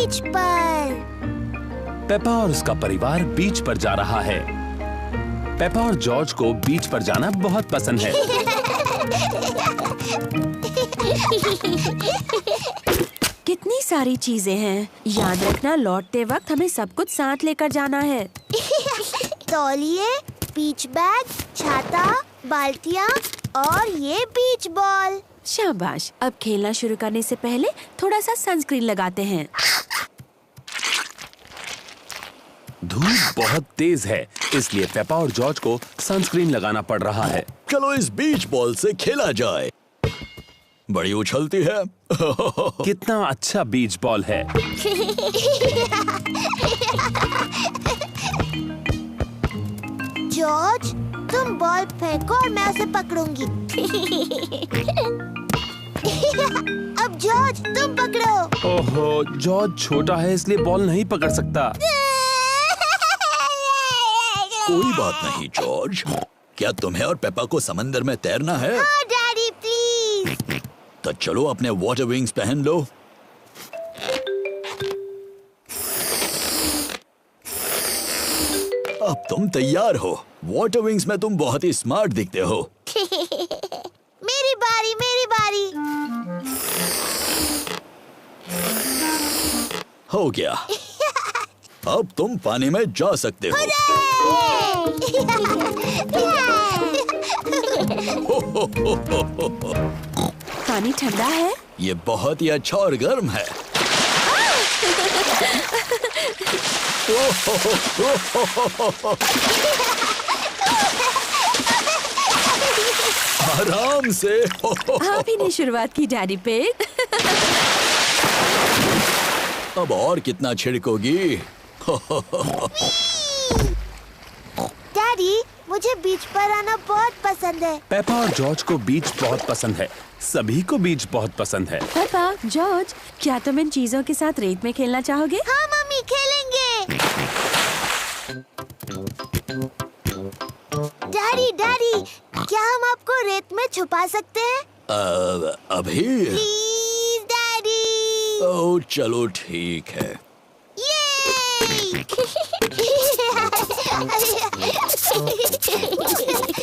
बीच पर। पेपा और उसका परिवार बीच पर जा रहा है। पेपा और जॉर्ज को बीच पर जाना बहुत पसंद है। कितनी सारी चीजें हैं। याद रखना, लौटते वक्त हमें सब कुछ साथ लेकर जाना है। तौलिए, बीच बैग, छाता, बाल्टियाँ और ये बीच बॉल। शाबाश। अब खेलना शुरू करने से पहले थोड़ा सा सनस्क्रीन लगाते हैं। धूप बहुत तेज है, इसलिए पेपा और जॉर्ज को सनस्क्रीन लगाना पड़ रहा है। चलो इस बीच बॉल से खेला जाए। बड़ी उछलती है। कितना अच्छा बीच बॉल है। जॉर्ज, तुम बॉल फेंको और मैं उसे पकड़ूंगी। अब जॉर्ज, तुम पकड़ो। ओहो, जॉर्ज छोटा है इसलिए बॉल नहीं पकड़ सकता। कोई बात नहीं जॉर्ज। क्या तुम्हें और पेपा को समंदर में तैरना है? हाँ डैडी, प्लीज। तो चलो अपने वाटर विंग्स पहन लो। अब तुम तैयार हो। वाटर विंग्स में तुम बहुत ही स्मार्ट दिखते हो। मेरी बारी, मेरी बारी। हो गया। अब तुम पानी में जा सकते हो। पानी ठंडा है। ये बहुत ही अच्छा और गर्म है। आराम से। आप ही ने शुरुआत की डैडी पिग। अब और कितना छिड़कोगी? डैडी, मुझे बीच पर आना बहुत पसंद है। पेपा और जॉर्ज को बीच बहुत पसंद है। सभी को बीच बहुत पसंद है। पेपा, जॉर्ज, क्या तुम इन चीजों के साथ रेत में खेलना चाहोगे? हाँ मम्मी, खेलेंगे। डैडी, डैडी, क्या हम आपको रेत में छुपा सकते हैं? अभी? Please daddy. ओह चलो ठीक है।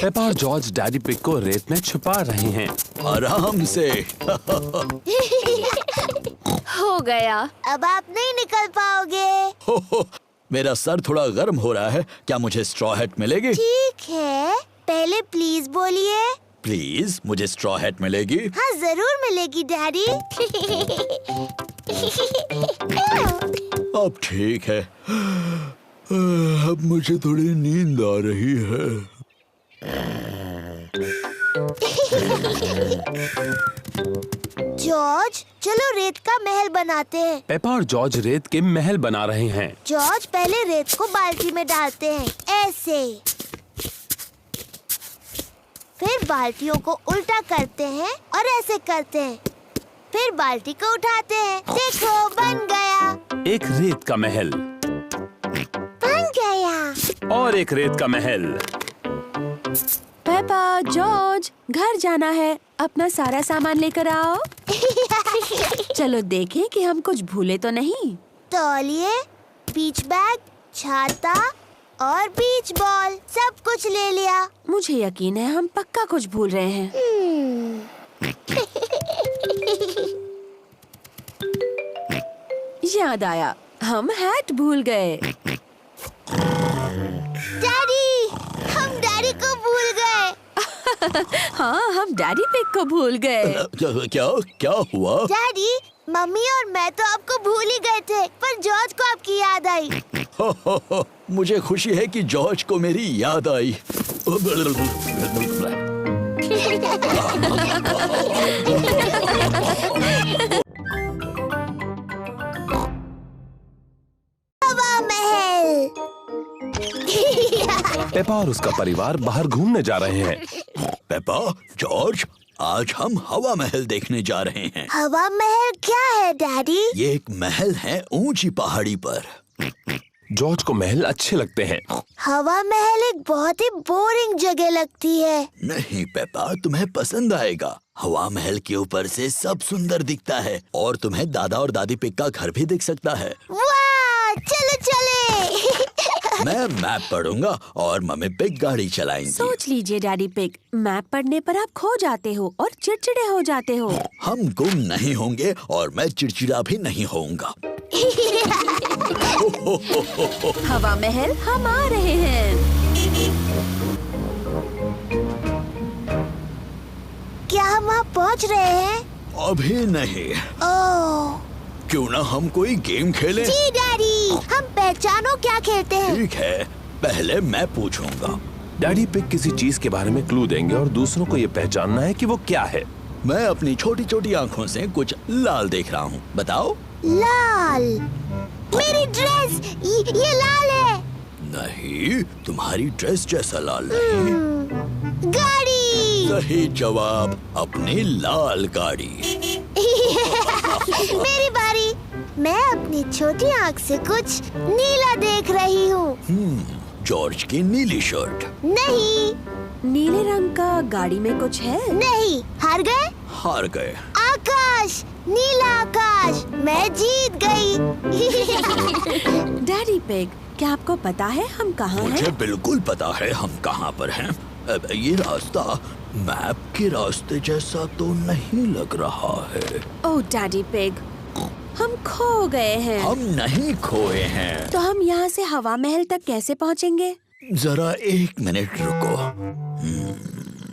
पेपा और जॉर्ज डैडी पिग को रेत में छुपा रहे हैं। आराम से। हो गया। अब आप नहीं निकल पाओगे। मेरा सर थोड़ा गर्म हो रहा है। क्या मुझे स्ट्रॉ हैट मिलेगी? ठीक है, पहले प्लीज बोलिए। प्लीज, मुझे स्ट्रॉ हैट मिलेगी? हाँ जरूर मिलेगी डैडी। अब ठीक है। अब मुझे थोड़ी नींद आ रही है। जॉर्ज, चलो रेत का महल बनाते हैं। पेपा और जॉर्ज रेत के महल बना रहे हैं। जॉर्ज, पहले रेत को बाल्टी में डालते हैं, ऐसे। फिर बाल्टियों को उल्टा करते हैं और ऐसे करते हैं। फिर बाल्टी को उठाते हैं। देखो, बन गया। एक रेत का महल बन गया। और एक रेत का महल। पेपा, जॉर्ज, घर जाना है। अपना सारा सामान लेकर आओ। चलो देखें कि हम कुछ भूले तो नहीं। तौलिए, बीच बैग, छाता और बीच बॉल, सब कुछ ले लिया। मुझे यकीन है हम पक्का कुछ भूल रहे हैं। याद आया, हम हैट भूल गए। डैडी, हम डैडी को भूल गए। हाँ, हम डैडी पिग को भूल गए। क्या क्या हुआ? डैडी, मम्मी और मैं तो आपको भूल ही गए थे, पर जॉर्ज को आपकी याद आई। मुझे खुशी है कि जॉर्ज को मेरी याद आई। हवा महल। पेपा और उसका परिवार बाहर घूमने जा रहे हैं। पेपा, जॉर्ज, आज हम हवा महल देखने जा रहे हैं। हवा महल क्या है डैडी? ये एक महल है ऊंची पहाड़ी पर। जॉर्ज को महल अच्छे लगते हैं। हवा महल एक बहुत ही बोरिंग जगह लगती है। नहीं पेपा, तुम्हें पसंद आएगा। हवा महल के ऊपर से सब सुंदर दिखता है और तुम्हें दादा और दादी पिग का घर भी दिख सकता है। वाह, चलो चले। मैं मैप पढ़ूंगा और मम्मी पिग गाड़ी चलाएंगी। सोच लीजिए डैडी पिग, मैप पढ़ने पर आप खो जाते हो और चिड़चिड़े हो जाते हो। हम गुम नहीं होंगे और मैं चिड़चिड़ा भी नहीं होऊंगा। हवा महल हम आ रहे हैं। क्या हम वहाँ पहुँच रहे हैं? अभी नहीं। ओह क्यों ना हम कोई गेम खेलें? जी डैडी, हम पहचानो क्या खेलते हैं। ठीक है, पहले मैं पूछूंगा। डैडी पिग किसी चीज के बारे में क्लू देंगे और दूसरों को ये पहचानना है कि वो क्या है। मैं अपनी छोटी छोटी आँखों से कुछ लाल देख रहा हूँ, बताओ। लाल, मेरी ड्रेस, ये लाल है। नहीं, तुम्हारी ड्रेस जैसा लाल नहीं। गाड़ी। सही जवाब, अपनी लाल गाड़ी। मेरी बारी। मैं अपनी छोटी आँख से कुछ नीला देख रही हूँ। जॉर्ज की नीली शर्ट। नहीं नीले रंग का गाड़ी में कुछ है? नहीं, हार गए। हार गए। आकाश, नीला आकाश, मैं जीत गई। डैडी पिग, क्या आपको पता है हम कहाँ हैं? मुझे बिल्कुल पता है हम कहाँ पर हैं। अब ये रास्ता मैप के रास्ते जैसा तो नहीं लग रहा है। ओह डैडी पिग, हम खो गए हैं। हम नहीं खोए हैं। तो हम यहाँ से हवा महल तक कैसे पहुँचेंगे? जरा 1 मिनट रुको।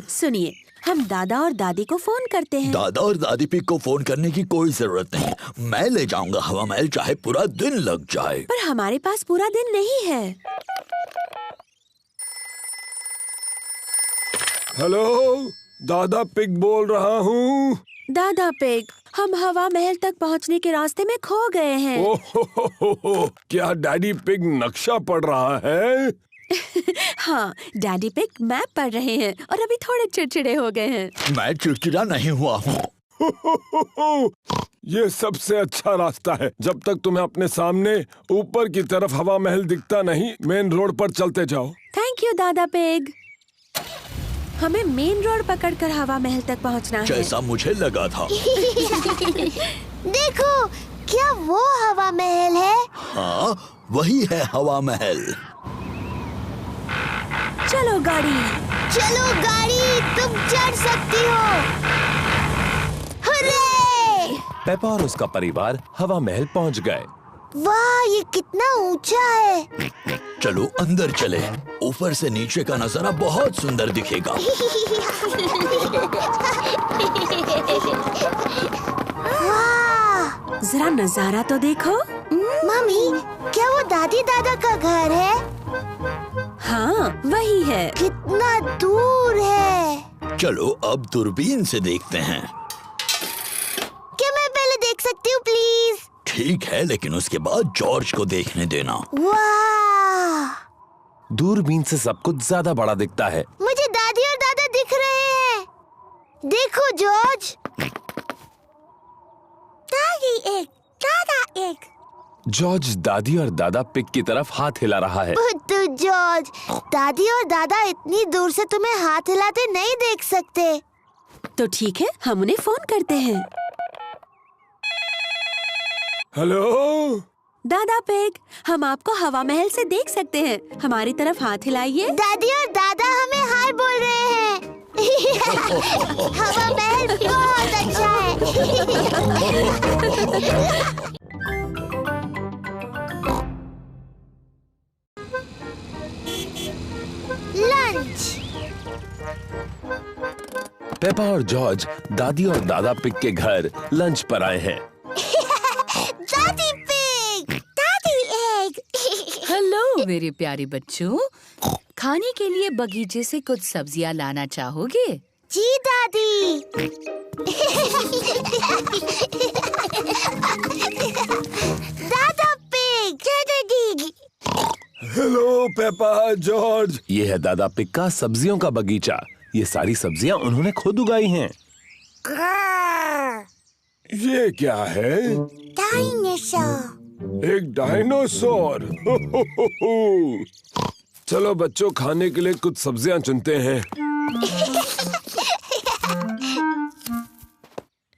सुनिए, हम दादा और दादी को फोन करते हैं। दादा और दादी पिग को फोन करने की कोई जरूरत नहीं। मैं ले जाऊंगा हवा महल, चाहे पूरा दिन लग जाए। पर हमारे पास पूरा दिन नहीं है। हेलो, दादा पिग बोल रहा हूँ। दादा पिग, हम हवा महल तक पहुँचने के रास्ते में खो गए हैं। ओह, क्या डैडी पिग नक्शा पढ़ रहा है? हाँ, डैडी पिग मैप पढ़ रहे हैं और अभी थोड़े चिड़चिड़े हो गए हैं। मैं चिड़चिड़ा नहीं हुआ हूँ। ये सबसे अच्छा रास्ता है। जब तक तुम्हें अपने सामने ऊपर की तरफ हवा महल दिखता नहीं, मेन रोड पर चलते जाओ। थैंक यू दादा पिग। हमें मेन रोड पकड़कर हवा महल तक पहुंचना है। जैसा मुझे लगा था। देखो, क्या वो हवा महल है? हाँ, वही है हवा महल। चलो गाड़ी। चलो गाड़ी, तुम चढ़ सकती हो। हुर्रे! पेपा और उसका परिवार हवा महल पहुंच गए। वाह, ये कितना ऊंचा है। चलो अंदर चले। ऊपर से नीचे का नजारा बहुत सुंदर दिखेगा। वाह! जरा नजारा तो देखो। मम्मी, क्या वो दादी दादा का घर है? हाँ, वही है। कितना दूर है। चलो अब दूरबीन से देखते हैं। क्या मैं पहले देख सकती हूँ प्लीज? ठीक है, लेकिन उसके बाद जॉर्ज को देखने देना। वाह! दूरबीन से सब कुछ ज्यादा बड़ा दिखता है। मुझे दादी और दादा दिख रहे हैं। देखो जॉर्ज। दादी एक, दादा एक। जॉर्ज दादी और दादा पिग की तरफ हाथ हिला रहा है। बुद्धू जॉर्ज, दादी और दादा इतनी दूर से तुम्हें हाथ हिलाते नहीं देख सकते। तो ठीक है, हम उन्हें फोन करते हैं। हेलो, दादा पिग, हम आपको हवा महल से देख सकते हैं। हमारी तरफ हाथ हिलाइए। दादी और दादा हमें हाय बोल रहे हैं। हवा महल बहुत अच्छा है। लंच। पेपा और जॉर्ज दादी और दादा पिग के घर लंच पर आए हैं। दादी पिग, दादी एग। हेलो मेरे प्यारे बच्चों, खाने के लिए बगीचे से कुछ सब्जियां लाना चाहोगे? जी दादी। दादा पिग, दादी। Hello Peppa, George. ये है दादा पिग का सब्जियों का बगीचा। ये सारी सब्जियां उन्होंने खुद उगाई हैं। ये क्या है? डायनासोर। एक डायनासोर। चलो बच्चों, खाने के लिए कुछ सब्जियां चुनते हैं।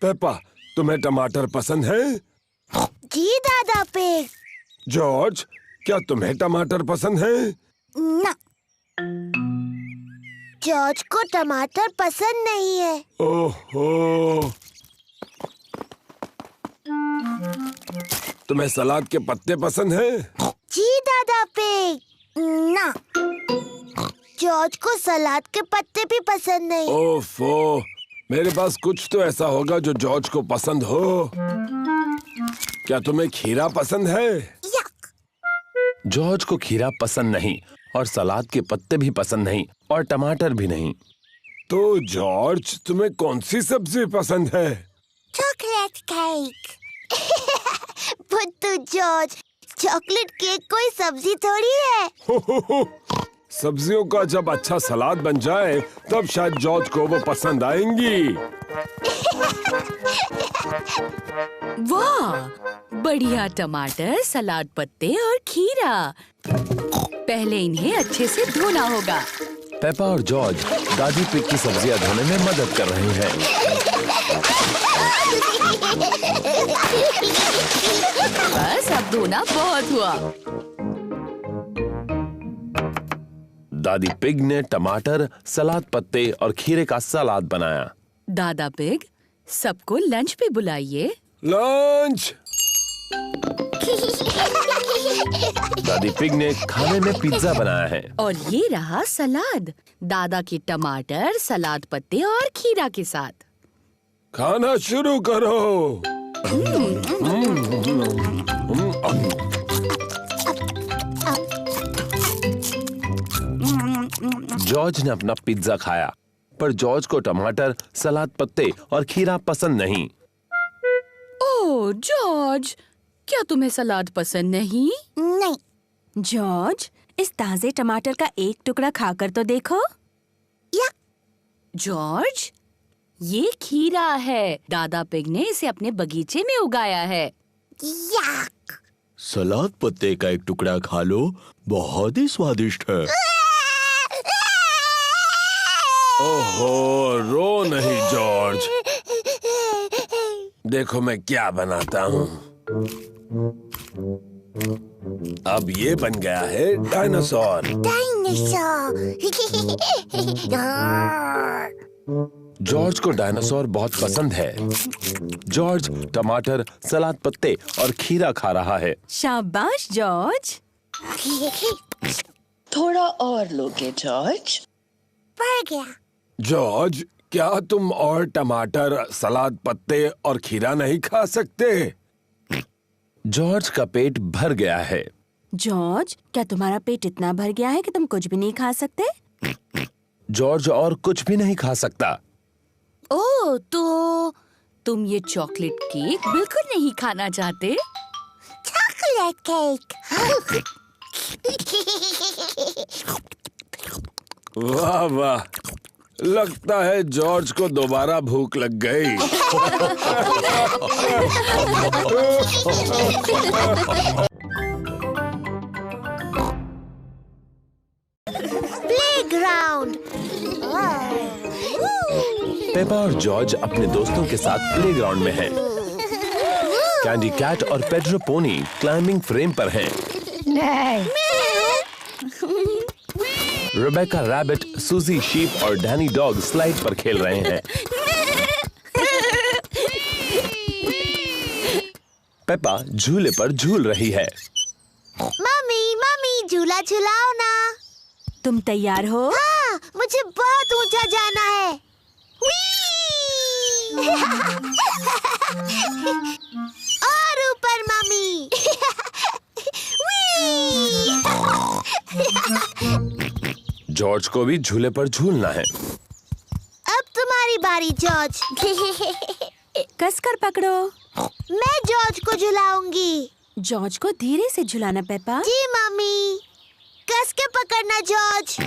पेपा, तुम्हें टमाटर पसंद है? जी दादा पिग। जॉर्ज, क्या तुम्हें टमाटर पसंद है? ना, जॉर्ज को टमाटर पसंद नहीं है। ओहो, तुम्हें सलाद के पत्ते पसंद हैं? जी दादा पिग। ना, जॉर्ज को सलाद के पत्ते भी पसंद नहीं। ओफो, मेरे पास कुछ तो ऐसा होगा जो जॉर्ज को पसंद हो। क्या तुम्हें खीरा पसंद है? यक। जॉर्ज को खीरा पसंद नहीं और सलाद के पत्ते भी पसंद नहीं और टमाटर भी नहीं। तो जॉर्ज, तुम्हें कौन सी सब्जी पसंद है? Chocolate cake. बुद्धू जॉर्ज, चॉकलेट केक कोई सब्जी थोड़ी है। सब्जियों का जब अच्छा सलाद बन जाए तब शायद जॉर्ज को वो पसंद आएंगी। वाह, बढ़िया टमाटर, सलाद पत्ते और खीरा। पहले इन्हें अच्छे से धोना होगा। पेपा और जॉर्ज दादी पिग की सब्जियां धोने में मदद कर रहे हैं। बस अब धोना बहुत हुआ। दादी पिग ने टमाटर, सलाद पत्ते और खीरे का सलाद बनाया। दादा पिग, सबको लंच पे बुलाइए। लंच। दादी पिग ने खाने में पिज्जा बनाया है। और ये रहा सलाद, दादा के टमाटर, सलाद पत्ते और खीरा के साथ। खाना शुरू करो। जॉर्ज ने अपना पिज्जा खाया, पर जॉर्ज को टमाटर, सलाद पत्ते और खीरा पसंद नहीं। ओह जॉर्ज, क्या तुम्हें सलाद पसंद नहीं? नहीं। जॉर्ज, इस ताजे टमाटर का एक टुकड़ा खाकर तो देखो। यक। जॉर्ज, ये खीरा है। दादा पिग ने इसे अपने बगीचे में उगाया है। यक। सलाद पत्ते का एक टुकड़ा खा लो, बहुत ही स्वादिष्ट है। ओहो, रो नहीं जॉर्ज। देखो मैं क्या बनाता हूँ। अब ये बन गया है डायनासोर। जॉर्ज को डायनासोर बहुत पसंद है। जॉर्ज टमाटर, सलाद पत्ते और खीरा खा रहा है। शाबाश जॉर्ज। थोड़ा और लोगे जॉर्ज? बढ़ गया। जॉर्ज, क्या तुम और टमाटर, सलाद पत्ते और खीरा नहीं खा सकते? जॉर्ज का पेट भर गया है। जॉर्ज, क्या तुम्हारा पेट इतना भर गया है कि तुम कुछ भी नहीं खा सकते? जॉर्ज और कुछ भी नहीं खा सकता। ओह, तो तुम ये चॉकलेट केक बिल्कुल नहीं खाना चाहते? Chocolate cake. वाह वाह, लगता है जॉर्ज को दोबारा भूख लग गई। प्लेग्राउंड। पेपा और जॉर्ज अपने दोस्तों के साथ प्लेग्राउंड में हैं। कैंडी कैट और पेड्रो पोनी क्लाइंबिंग फ्रेम पर हैं। रेबेका रैबिट, सूजी शीप और डैनी डॉग स्लाइड पर खेल रहे हैं। पेपा झूले पर झूल रही है। मम्मी मम्मी, झूला झुलाओ ना। तुम तैयार हो? हाँ, मुझे बहुत ऊंचा जाना है। Whee! और ऊपर मम्मी। Whee! जॉर्ज को भी झूले पर झूलना है। अब तुम्हारी बारी जॉर्ज। कसकर पकड़ो। मैं जॉर्ज को झुलाऊंगी। जॉर्ज को धीरे से झुलाना पेपा। जी मम्मी, कस के पकड़ना जॉर्ज।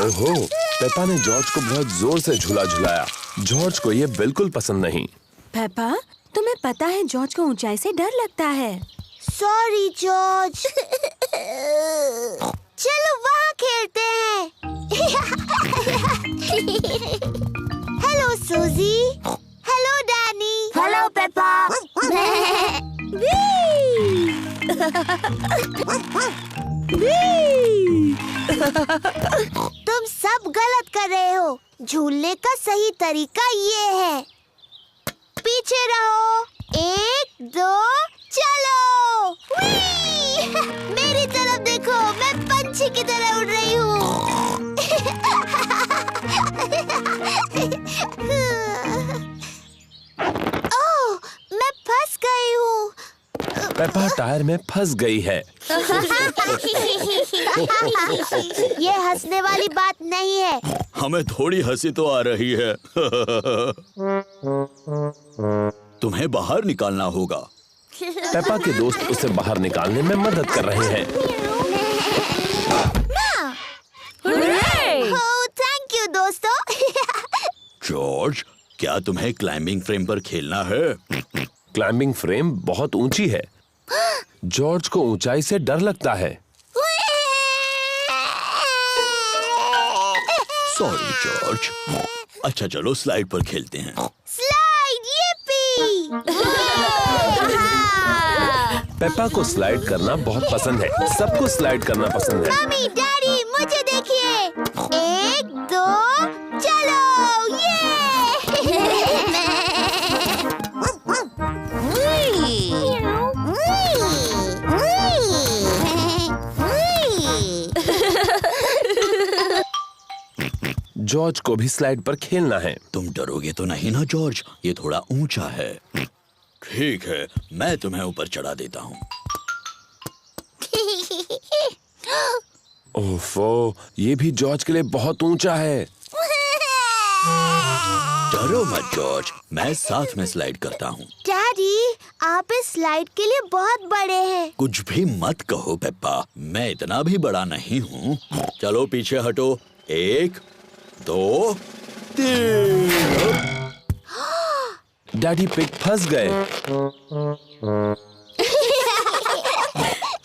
ओहो, पेपा ने जॉर्ज को बहुत जोर से झूला झुलाया। जॉर्ज को ये बिल्कुल पसंद नहीं। पेपा, तुम्हें पता है जॉर्ज को ऊंचाई से डर लगता है। Sorry George. चलो वहाँ खेलते हैं। हेलो सूजी। Hello Danny. Hello Peppa. तुम सब गलत कर रहे हो। झूलने का सही तरीका ये है। पीछे रहो। 1, 2, चलो। मेरी तरफ देखो, मैं पंछी की तरह उड़ रही हूँ। ओह, मैं फंस गई हूँ। पेपा टायर में फंस गई है। ये हंसने वाली बात नहीं है। हमें थोड़ी हंसी तो आ रही है। तुम्हें बाहर निकालना होगा। पेपा के दोस्त उसे बाहर निकालने में मदद कर रहे हैं। ओह, थैंक यू दोस्तों। जॉर्ज, क्या तुम्हें क्लाइंबिंग फ्रेम पर खेलना है? क्लाइंबिंग फ्रेम बहुत ऊंची है। जॉर्ज को ऊंचाई से डर लगता है। Sorry George. अच्छा चलो स्लाइड पर खेलते हैं। Slide, yippee! पेपा को स्लाइड करना बहुत पसंद है। सबको स्लाइड करना पसंद है। मम्मी, डैडी, मुझे देखिए। 1, 2, चलो। ये जॉर्ज को भी स्लाइड पर खेलना है। तुम डरोगे तो नहीं ना जॉर्ज? ये थोड़ा ऊंचा है। ठीक है, मैं तुम्हें ऊपर चढ़ा देता हूँ। ओफो, ये भी जॉर्ज के लिए बहुत ऊंचा है। डरो मत जॉर्ज, मैं साथ में स्लाइड करता हूँ। डैडी, आप इस स्लाइड के लिए बहुत बड़े हैं। कुछ भी मत कहो पेप्पा, मैं इतना भी बड़ा नहीं हूँ। चलो पीछे हटो। 1, 2, 3। डैडी पिग फंस गए।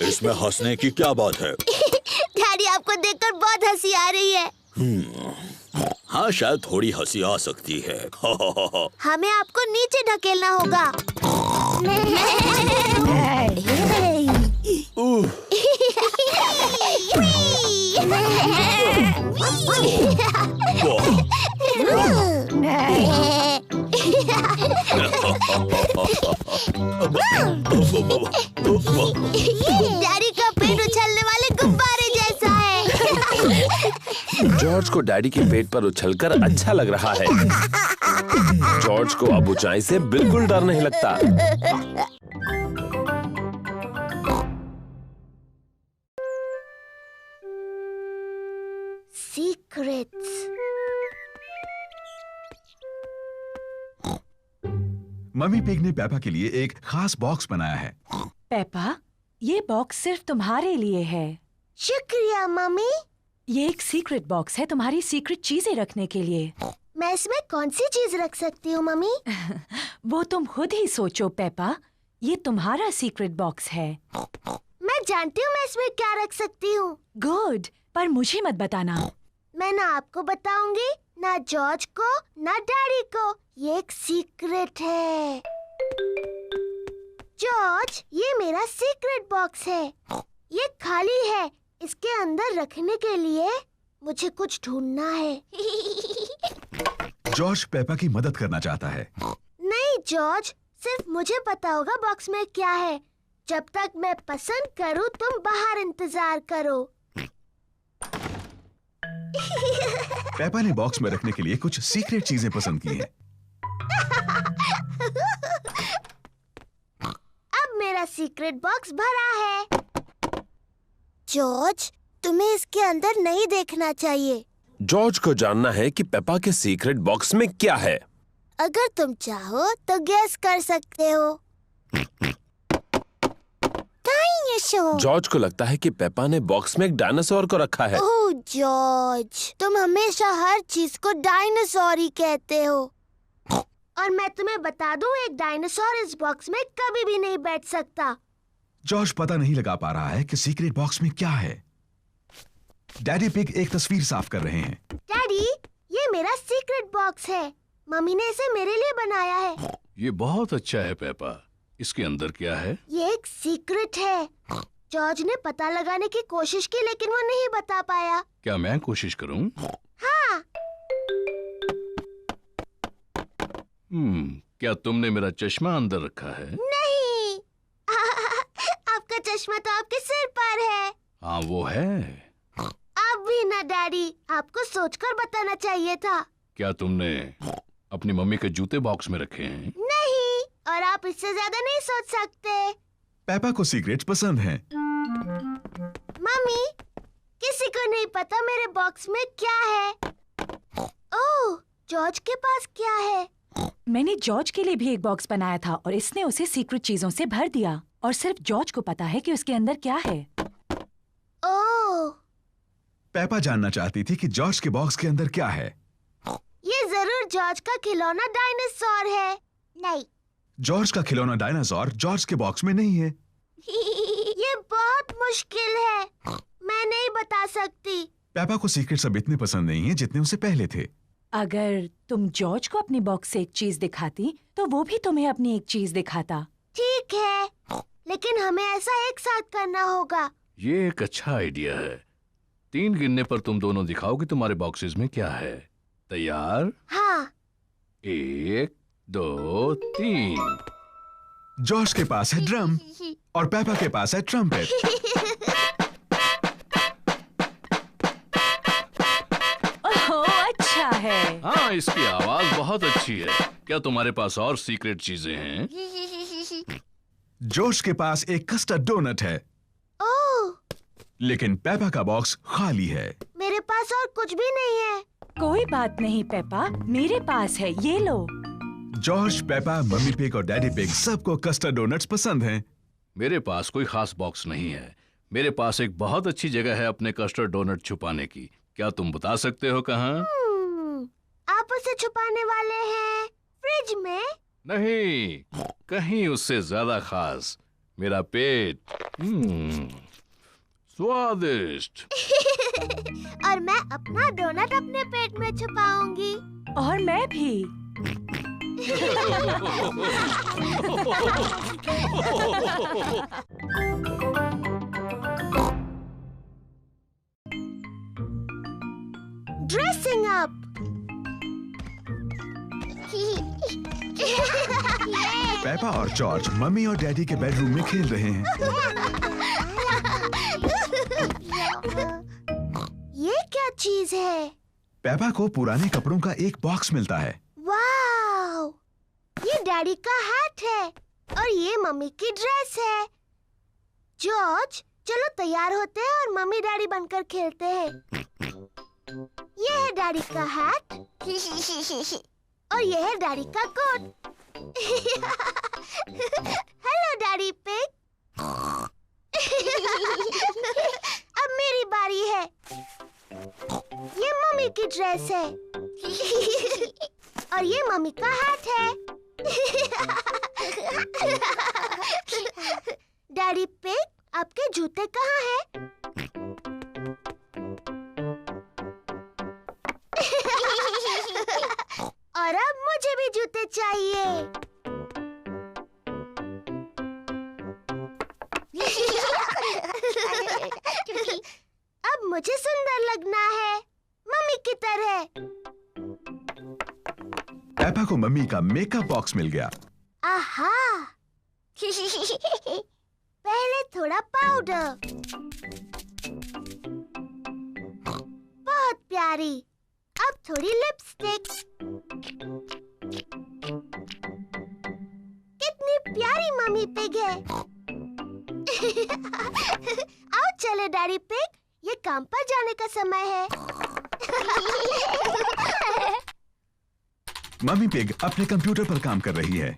इसमें हंसने की क्या बात है? डैडी, आपको देखकर बहुत हंसी आ रही है। हाँ, शायद थोड़ी हंसी आ सकती है। हमें आपको नीचे ढकेलना होगा। डैडी का पेट उछलने वाले गुब्बारे जैसा है। जॉर्ज को डैडी के पेट पर उछलकर अच्छा लग रहा है। जॉर्ज को अब ऊंचाई से बिल्कुल डर नहीं लगता। सीक्रेट्स। मम्मी पिग ने पेपा के लिए एक खास बॉक्स बनाया है। पेपा, ये बॉक्स सिर्फ तुम्हारे लिए है। शुक्रिया मम्मी। ये एक सीक्रेट बॉक्स है तुम्हारी सीक्रेट चीजें रखने के लिए। मैं इसमें कौन सी चीज रख सकती हूँ मम्मी? वो तुम खुद ही सोचो पेपा, ये तुम्हारा सीक्रेट बॉक्स है। मैं जानती हूँ मैं इसमें क्या रख सकती हूँ। गुड, पर मुझे मत बताना। मैं ना आपको बताऊंगी, ना जॉर्ज को, ना डैडी को। ये एक सीक्रेट है। जॉर्ज, ये मेरा सीक्रेट बॉक्स है। ये खाली है। इसके अंदर रखने के लिए मुझे कुछ ढूंढना है। जॉर्ज पेपा की मदद करना चाहता है। नहीं जॉर्ज, सिर्फ मुझे पता होगा बॉक्स में क्या है। जब तक मैं पसंद करूं, तुम बाहर इंतजार करो। पेपा ने बॉक्स में रखने के लिए कुछ सीक्रेट चीजें पसंद की हैं। अब मेरा सीक्रेट बॉक्स भरा है। जॉर्ज, तुम्हें इसके अंदर नहीं देखना चाहिए। जॉर्ज को जानना है कि पेपा के सीक्रेट बॉक्स में क्या है। अगर तुम चाहो तो गेस कर सकते हो। जॉर्ज को लगता है कि पेपा ने बॉक्स में एक डायनासोर को रखा है। ओह जॉर्ज, तुम हमेशा हर चीज को डायनासोर ही कहते हो। और मैं तुम्हें बता दूं, एक डायनासोर इस बॉक्स में कभी भी नहीं बैठ सकता। जॉर्ज पता नहीं लगा पा रहा है कि सीक्रेट बॉक्स में क्या है। डैडी पिग एक तस्वीर साफ कर रहे हैं। डैडी, ये मेरा सीक्रेट बॉक्स है। मम्मी ने इसे मेरे लिए बनाया है। ये बहुत अच्छा है पेपा। इसके अंदर क्या है? ये एक सीक्रेट है। जॉर्ज ने पता लगाने की कोशिश की लेकिन वो नहीं बता पाया। क्या मैं कोशिश करूं? हाँ। क्या तुमने मेरा चश्मा अंदर रखा है? नहीं। आपका चश्मा तो आपके सिर पर है। हाँ वो है। अब भी ना डैडी, आपको सोचकर बताना चाहिए था। क्या तुमने अपनी मम्मी के जूते बॉक्स में रखे हैं? नहीं, और आप इससे ज्यादा नहीं सोच सकते। पेपा को सीक्रेट्स पसंद हैं। मम्मी, किसी को नहीं पता मेरे बॉक्स में क्या है। ओह, जॉर्ज के पास क्या है? मैंने जॉर्ज के लिए भी एक बॉक्स बनाया था और इसने उसे सीक्रेट चीजों से भर दिया और सिर्फ जॉर्ज को पता है कि उसके अंदर क्या है। ओह, पेपा जानना चाहती थी कि जॉर्ज के बॉक्स के अंदर क्या है। ये जरूर जॉर्ज का खिलौना डायनासोर है। नहीं। जॉर्ज का खिलौना डायनासोर जॉर्ज के बॉक्स में नहीं है। ये बहुत मुश्किल है, मैं नहीं बता सकती। पेपा को सीक्रेट्स अब इतने पसंद नहीं है जितने उसे पहले थे। अगर तुम जॉर्ज को अपनी बॉक्स से एक चीज दिखाती तो वो भी तुम्हें अपनी एक चीज दिखाता। ठीक है, लेकिन हमें ऐसा एक साथ करना होगा। ये एक अच्छा आइडिया है। 3 गिनने पर तुम दोनों दिखाओगे तुम्हारे बॉक्सेस में क्या है। तैयार? हाँ। 1 2 3। जॉर्ज के पास है ड्रम और पेपा के पास है ट्रम्पेट। अच्छा है। हाँ, इसकी आवाज बहुत अच्छी है। क्या तुम्हारे पास और सीक्रेट चीजें हैं? जॉर्ज के पास एक कस्टर्ड डोनट है। ओह, लेकिन पेपा का बॉक्स खाली है। मेरे पास और कुछ भी नहीं है। कोई बात नहीं पेपा, मेरे पास है, ये लो। जॉर्ज, पेपा, मम्मी पिग और डैडी पिग सबको कस्टर्ड डोनट्स पसंद हैं। मेरे पास कोई खास बॉक्स नहीं है। मेरे पास एक बहुत अच्छी जगह है अपने कस्टर्ड डोनट छुपाने की। क्या तुम बता सकते हो कहाँ? आप उसे छुपाने वाले हैं फ्रिज में? नहीं, कहीं उससे ज्यादा खास। मेरा पेट। स्वादिष्ट। और मैं अपना डोनट अपने पेट में छुपाऊंगी। और मैं भी। Dressing up. पेपा और जॉर्ज मम्मी और डैडी के बेडरूम में खेल रहे हैं। ये क्या चीज है? पेपा को पुराने कपड़ों का एक बॉक्स मिलता है। वाओ! ये डैडी का हैट है और ये मम्मी की ड्रेस है। जॉर्ज, चलो तैयार होते हैं और मम्मी डैडी बनकर खेलते हैं। ये है डैडी का हैट और ये है डैडी का कोट। Hello daddy pig. अब मेरी बारी है। ये मम्मी की ड्रेस है और ये मम्मी का हैट है। डैडी पिग, आपके जूते कहाँ हैं? और अब मुझे भी जूते चाहिए। अब मुझे सुंदर लगना है, मम्मी की तरह। पेपा को मम्मी का मेकअप बॉक्स मिल गया। आहा! पहले थोड़ा पाउडर। बहुत प्यारी। अब थोड़ी लिपस्टिक। कितनी प्यारी मम्मी पिग है। आओ चले डैडी पिग, ये काम पर जाने का समय है। मम्मी पिग अपने कंप्यूटर पर काम कर रही है।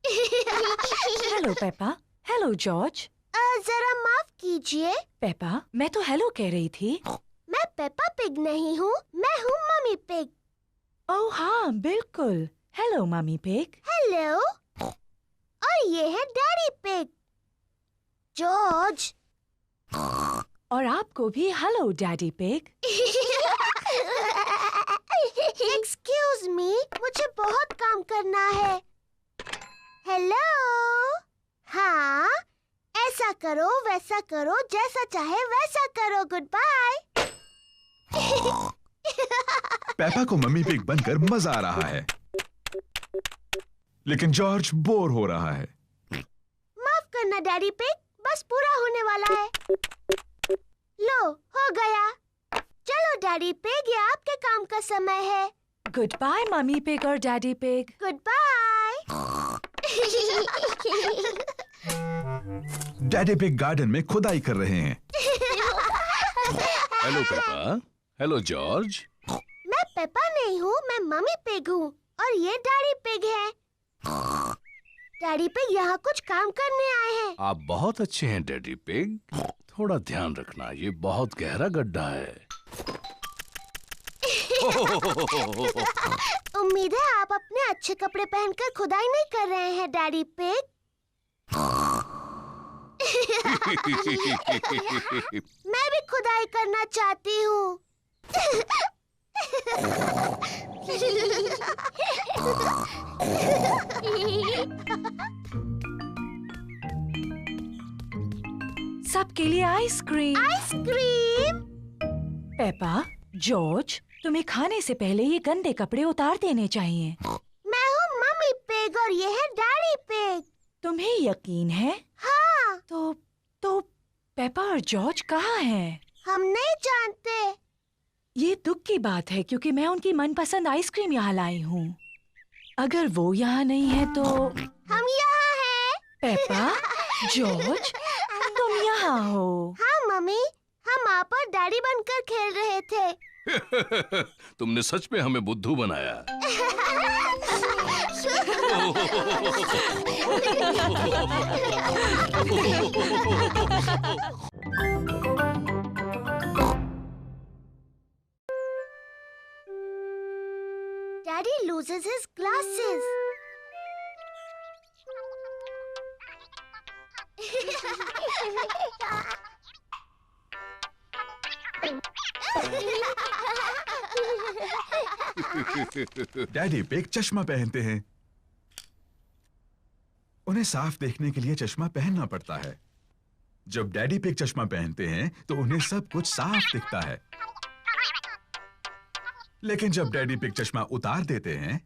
Hello Peppa. Hello George. जरा माफ कीजिए। पेपा, मैं तो हेलो कह रही थी। मैं पेपा पिग नहीं हूँ, मैं हूँ मम्मी पिग। ओह हाँ, बिल्कुल। Hello mummy pig. हेलो। और ये है डैडी पिग। जॉर्ज। और आपको भी hello daddy pig. Excuse me, मुझे बहुत काम करना है। हेलो। हाँ, ऐसा करो वैसा करो, जैसा चाहे वैसा करो। Goodbye. पेपा को मम्मी पिग बनकर मजा आ रहा है, लेकिन जॉर्ज बोर हो रहा है। माफ करना डैडी पिग, बस पूरा होने वाला है। लो, हो गया। चलो डैडी पिग, ये आपके काम का समय है। गुड बाय मम्मी पिग और Daddy Pig. Goodbye. Daddy Pig garden में खुदाई कर रहे हैं। Hello Peppa. Hello George. मैं पेपा नहीं हूँ, मैं मम्मी पिग हूँ और ये डैडी पिग है। डैडी पिग यहाँ कुछ काम करने आए हैं। आप बहुत अच्छे हैं डैडी पिग। थोड़ा ध्यान रखना, ये बहुत गहरा गड्ढा है। उम्मीद है आप अपने अच्छे कपड़े पहनकर खुदाई नहीं कर रहे हैं डैडी पिग। मैं भी खुदाई करना चाहती हूँ। सबके लिए आइसक्रीम। आइसक्रीम। पेपा, जॉर्ज, तुम्हें खाने से पहले ये गंदे कपड़े उतार देने चाहिए। मैं हूँ मम्मी पिग और ये है डैडी पिग। तुम्हें यकीन है? हाँ। तो पेपा और जॉर्ज कहाँ हैं? हम नहीं जानते। ये दुख की बात है क्योंकि मैं उनकी मनपसंद आइसक्रीम यहाँ लाई हूँ। अगर वो यहाँ नहीं है तो हम यहाँ हैं। पेपा, जॉर्ज, तुम यहाँ हो। हाँ मम्मी, हम आप और डैडी बनकर खेल रहे थे। तुमने सच में हमें बुद्धू बनाया। Daddy loses his glasses. Daddy pig चश्मा पहनते हैं। उन्हें साफ देखने के लिए चश्मा पहनना पड़ता है। जब डैडी पिग चश्मा पहनते हैं तो उन्हें सब कुछ साफ दिखता है, लेकिन जब डैडी पिग चश्मा उतार देते हैं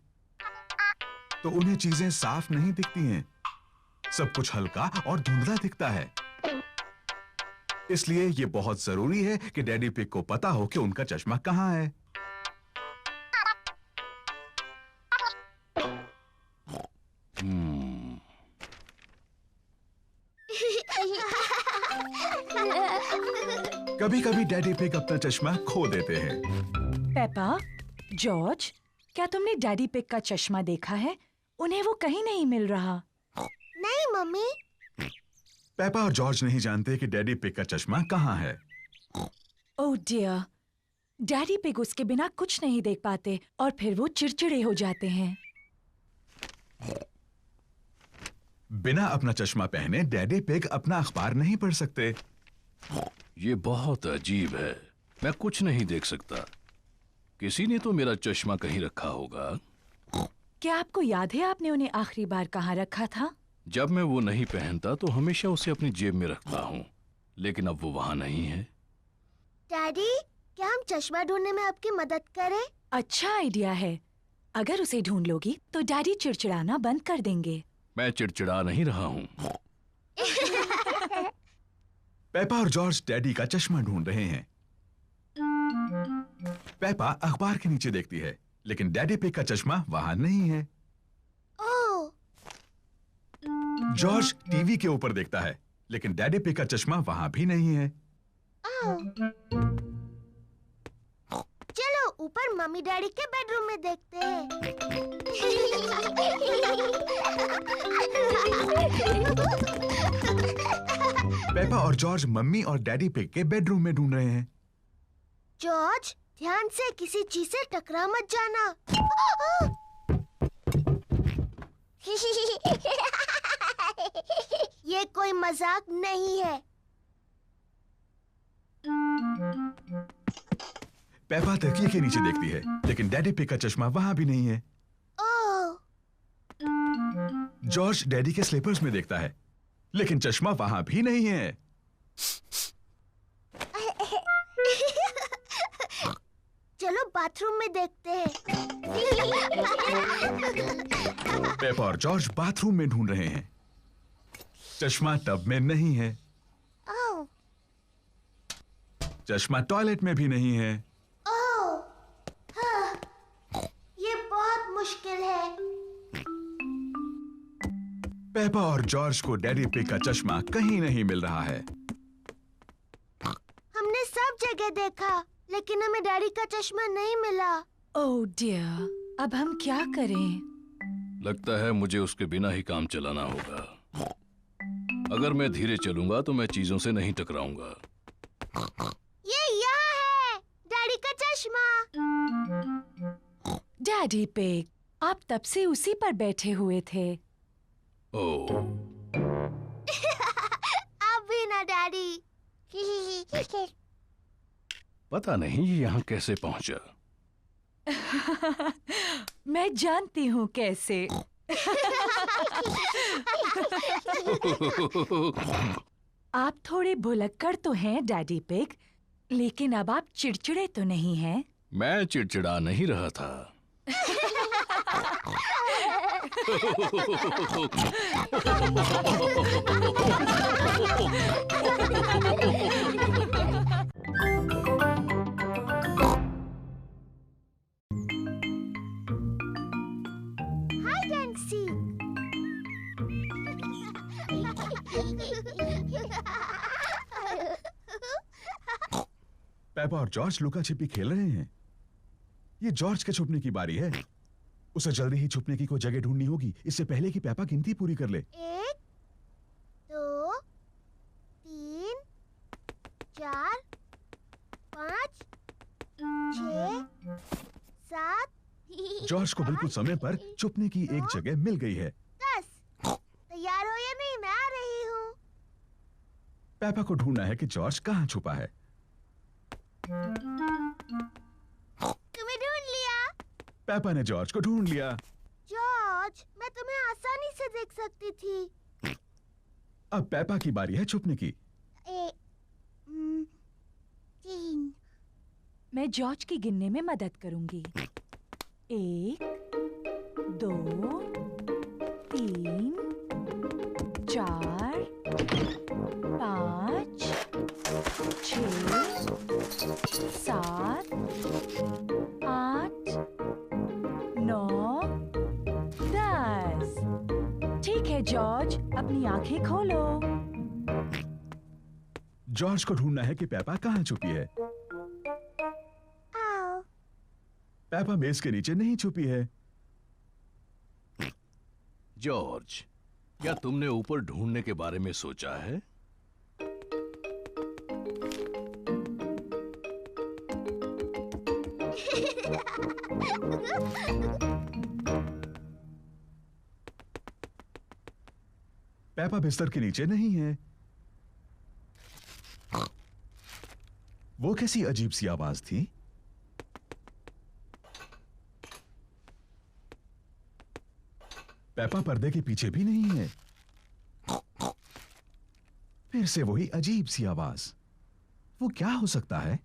तो उन्हें चीजें साफ नहीं दिखती हैं। सब कुछ हल्का और धुंधला दिखता है। इसलिए ये बहुत जरूरी है कि डैडी पिग को पता हो कि उनका चश्मा कहाँ है। कभी-कभी डैडी पिग अपना चश्मा खो देते हैं। पेपा, जॉर्ज, क्या तुमने डैडी पिग का चश्मा देखा है? उन्हें वो कहीं नहीं मिल रहा। नहीं मम्मी। पेपा और जॉर्ज नहीं जानते कि डैडी पिग का चश्मा कहाँ है। ओह डियर, डैडी पिग उसके बिना कुछ नहीं देख पाते और फिर वो चिड़चिड़े हो जाते हैं। बिना अपना चश्मा पहने डैडी पिग अपना अखबार नहीं पढ़ सकते। ये बहुत अजीब है, मैं कुछ नहीं देख सकता। किसी ने तो मेरा चश्मा कहीं रखा होगा। क्या आपको याद है आपने उन्हें आखिरी बार कहाँ रखा था? जब मैं वो नहीं पहनता तो हमेशा उसे अपनी जेब में रखता हूँ, लेकिन अब वो वहाँ नहीं है। डैडी, क्या हम चश्मा ढूंढने में आपकी मदद करें? अच्छा आइडिया है। अगर उसे ढूंढ लोगी तो डैडी चिड़चिड़ाना बंद कर देंगे। मैं चिड़चिड़ा नहीं रहा हूँ। पेपा और जॉर्ज डैडी का चश्मा ढूंढ रहे हैं। पेपा अखबार के नीचे देखती है, लेकिन डैडी पिग का चश्मा वहां नहीं है। ओह। जॉर्ज टीवी के ऊपर देखता है, लेकिन डैडी पिग का चश्मा वहां भी नहीं है। चलो ऊपर मम्मी डैडी के बेडरूम में देखते हैं। पेपा और जॉर्ज मम्मी और डैडी पिग के बेडरूम में ढूंढ रहे हैं। जॉर्ज, ध्यान से किसी चीज से टकरा मत जाना। ये कोई मजाक नहीं है। पेपा तकिए के नीचे देखती है, लेकिन डैडी पिग का चश्मा वहां भी नहीं है। ओह, जॉर्ज डैडी के स्लीपर्स में देखता है, लेकिन चश्मा वहां भी नहीं है। चलो बाथरूम में देखते हैं। पेपा और जॉर्ज बाथरूम में ढूंढ रहे हैं। चश्मा टब में नहीं है। ओह, चश्मा टॉयलेट में भी नहीं है। ओह, हाँ, ये बहुत मुश्किल है। पेपा और जॉर्ज को डैडी पिग का चश्मा कहीं नहीं मिल रहा है। हमने सब जगह देखा, लेकिन हमें डैडी का चश्मा नहीं मिला। ओह डियर, अब हम क्या करें? लगता है मुझे उसके बिना ही काम चलाना होगा। अगर मैं धीरे चलूंगा तो मैं चीजों से नहीं टकराऊंगा। ये यहाँ है, डैडी का चश्मा। डैडी पिग, आप तब से उसी पर बैठे हुए थे। ओह, अब भी ना डैडी। पता नहीं ये यहाँ कैसे पहुंचा। मैं जानती हूँ कैसे। आप थोड़े भुलक्कड़ तो हैं डैडी पिग, लेकिन अब आप चिड़चिड़े तो नहीं हैं? मैं चिड़चिड़ा नहीं रहा था। Hide and seek. पेपा और जॉर्ज लुका छिपी खेल रहे हैं। ये जॉर्ज के छुपने की बारी है। उसे जल्दी ही छुपने की कोई जगह ढूंढनी होगी, इससे पहले कि पेपा गिनती पूरी कर ले। 1, 2, 3, 4, 5, 6, 7। जॉर्ज को बिल्कुल समय पर छुपने की एक जगह मिल गई है। 10। तैयार हो या नहीं? मैं आ रही हूँ। पेपा को ढूंढना है कि जॉर्ज कहाँ छुपा है। तुम्हें ढूंढ लिया। पेपा ने जॉर्ज को ढूंढ लिया। जॉर्ज, मैं तुम्हें आसानी से देख सकती थी। अब पेपा की बारी है छुपने की। 3। मैं जॉर्ज की गिनने में मदद करूंगी। 1, 2, 3, 4, 5, 6, 7, 8, 9, 10। ठीक है जॉर्ज, अपनी आंखें खोलो। जॉर्ज को ढूंढना है कि पेपा कहाँ छुपी है। आओ। पेपा मेज के नीचे नहीं छुपी है। जॉर्ज, क्या तुमने ऊपर ढूंढने के बारे में सोचा है? पेपा बिस्तर के नीचे नहीं है। वो कैसी अजीब सी आवाज थी? पेपा पर्दे के पीछे भी नहीं है। फिर से वही अजीब सी आवाज। वो क्या हो सकता है?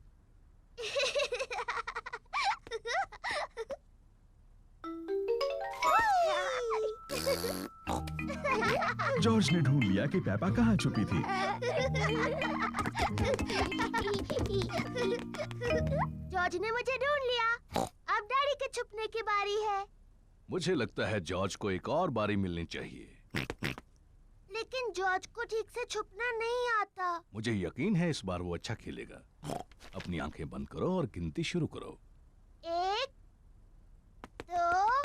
जॉर्ज ने ढूंढ लिया कि पेपा कहाँ छुपी थी। जॉर्ज ने मुझे ढूंढ लिया। अब डैडी के छुपने की बारी है। मुझे लगता है जॉर्ज को एक और बारी मिलनी चाहिए। लेकिन जॉर्ज को ठीक से छुपना नहीं आता। मुझे यकीन है इस बार वो अच्छा खेलेगा। अपनी आंखें बंद करो और गिनती शुरू करो। 1, 2,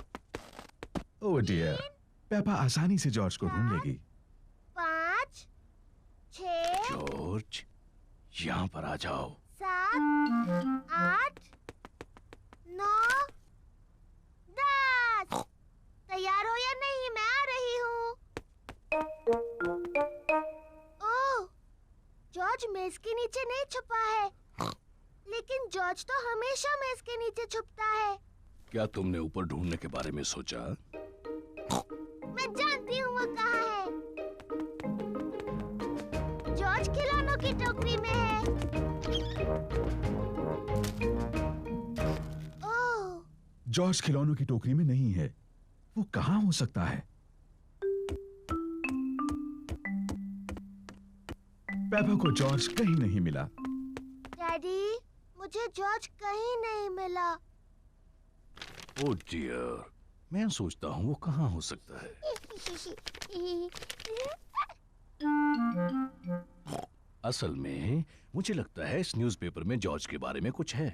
ओह डियर, पेपा आसानी से जॉर्ज को ढूंढ लेगी। 5, 6, जॉर्ज, यहाँ पर आ जाओ। 7, 8, 9, 10। तैयार हो या नहीं? मैं आ रही जॉर्ज मेज के नीचे नहीं छुपा है, लेकिन जॉर्ज तो हमेशा मेज के नीचे छुपता है। क्या तुमने ऊपर ढूंढने के बारे में सोचा? मैं जानती हूँ वो कहाँ है। जॉर्ज खिलौनों की टोकरी में है। ओह, जॉर्ज खिलौनों की टोकरी में नहीं है। वो कहाँ हो सकता है? पेपा को जॉर्ज कहीं नहीं मिला। डैडी, मुझे जॉर्ज कहीं नहीं मिला। ओह डियर, मैं सोचता हूँ वो कहाँ हो सकता है। असल में मुझे लगता है इस न्यूज़पेपर में जॉर्ज के बारे में कुछ है।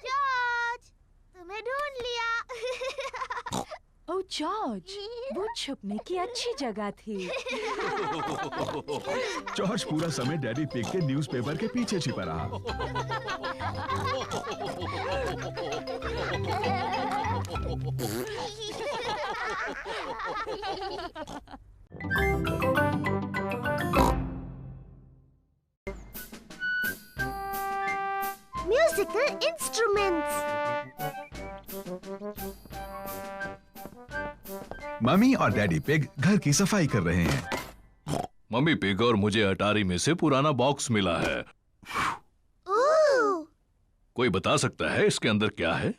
जॉर्ज, तुम्हें ढूंढ लिया। ओह जॉर्ज, वो छुपने की अच्छी जगह थी। जॉर्ज पूरा समय डैडी पिग के न्यूज़पेपर के पीछे छिपा रहा। Musical instruments. मम्मी और डैडी पिग घर की सफाई कर रहे हैं। मम्मी पिग और मुझे अटारी में से पुराना बॉक्स मिला है। ओह, कोई बता सकता है इसके अंदर क्या है?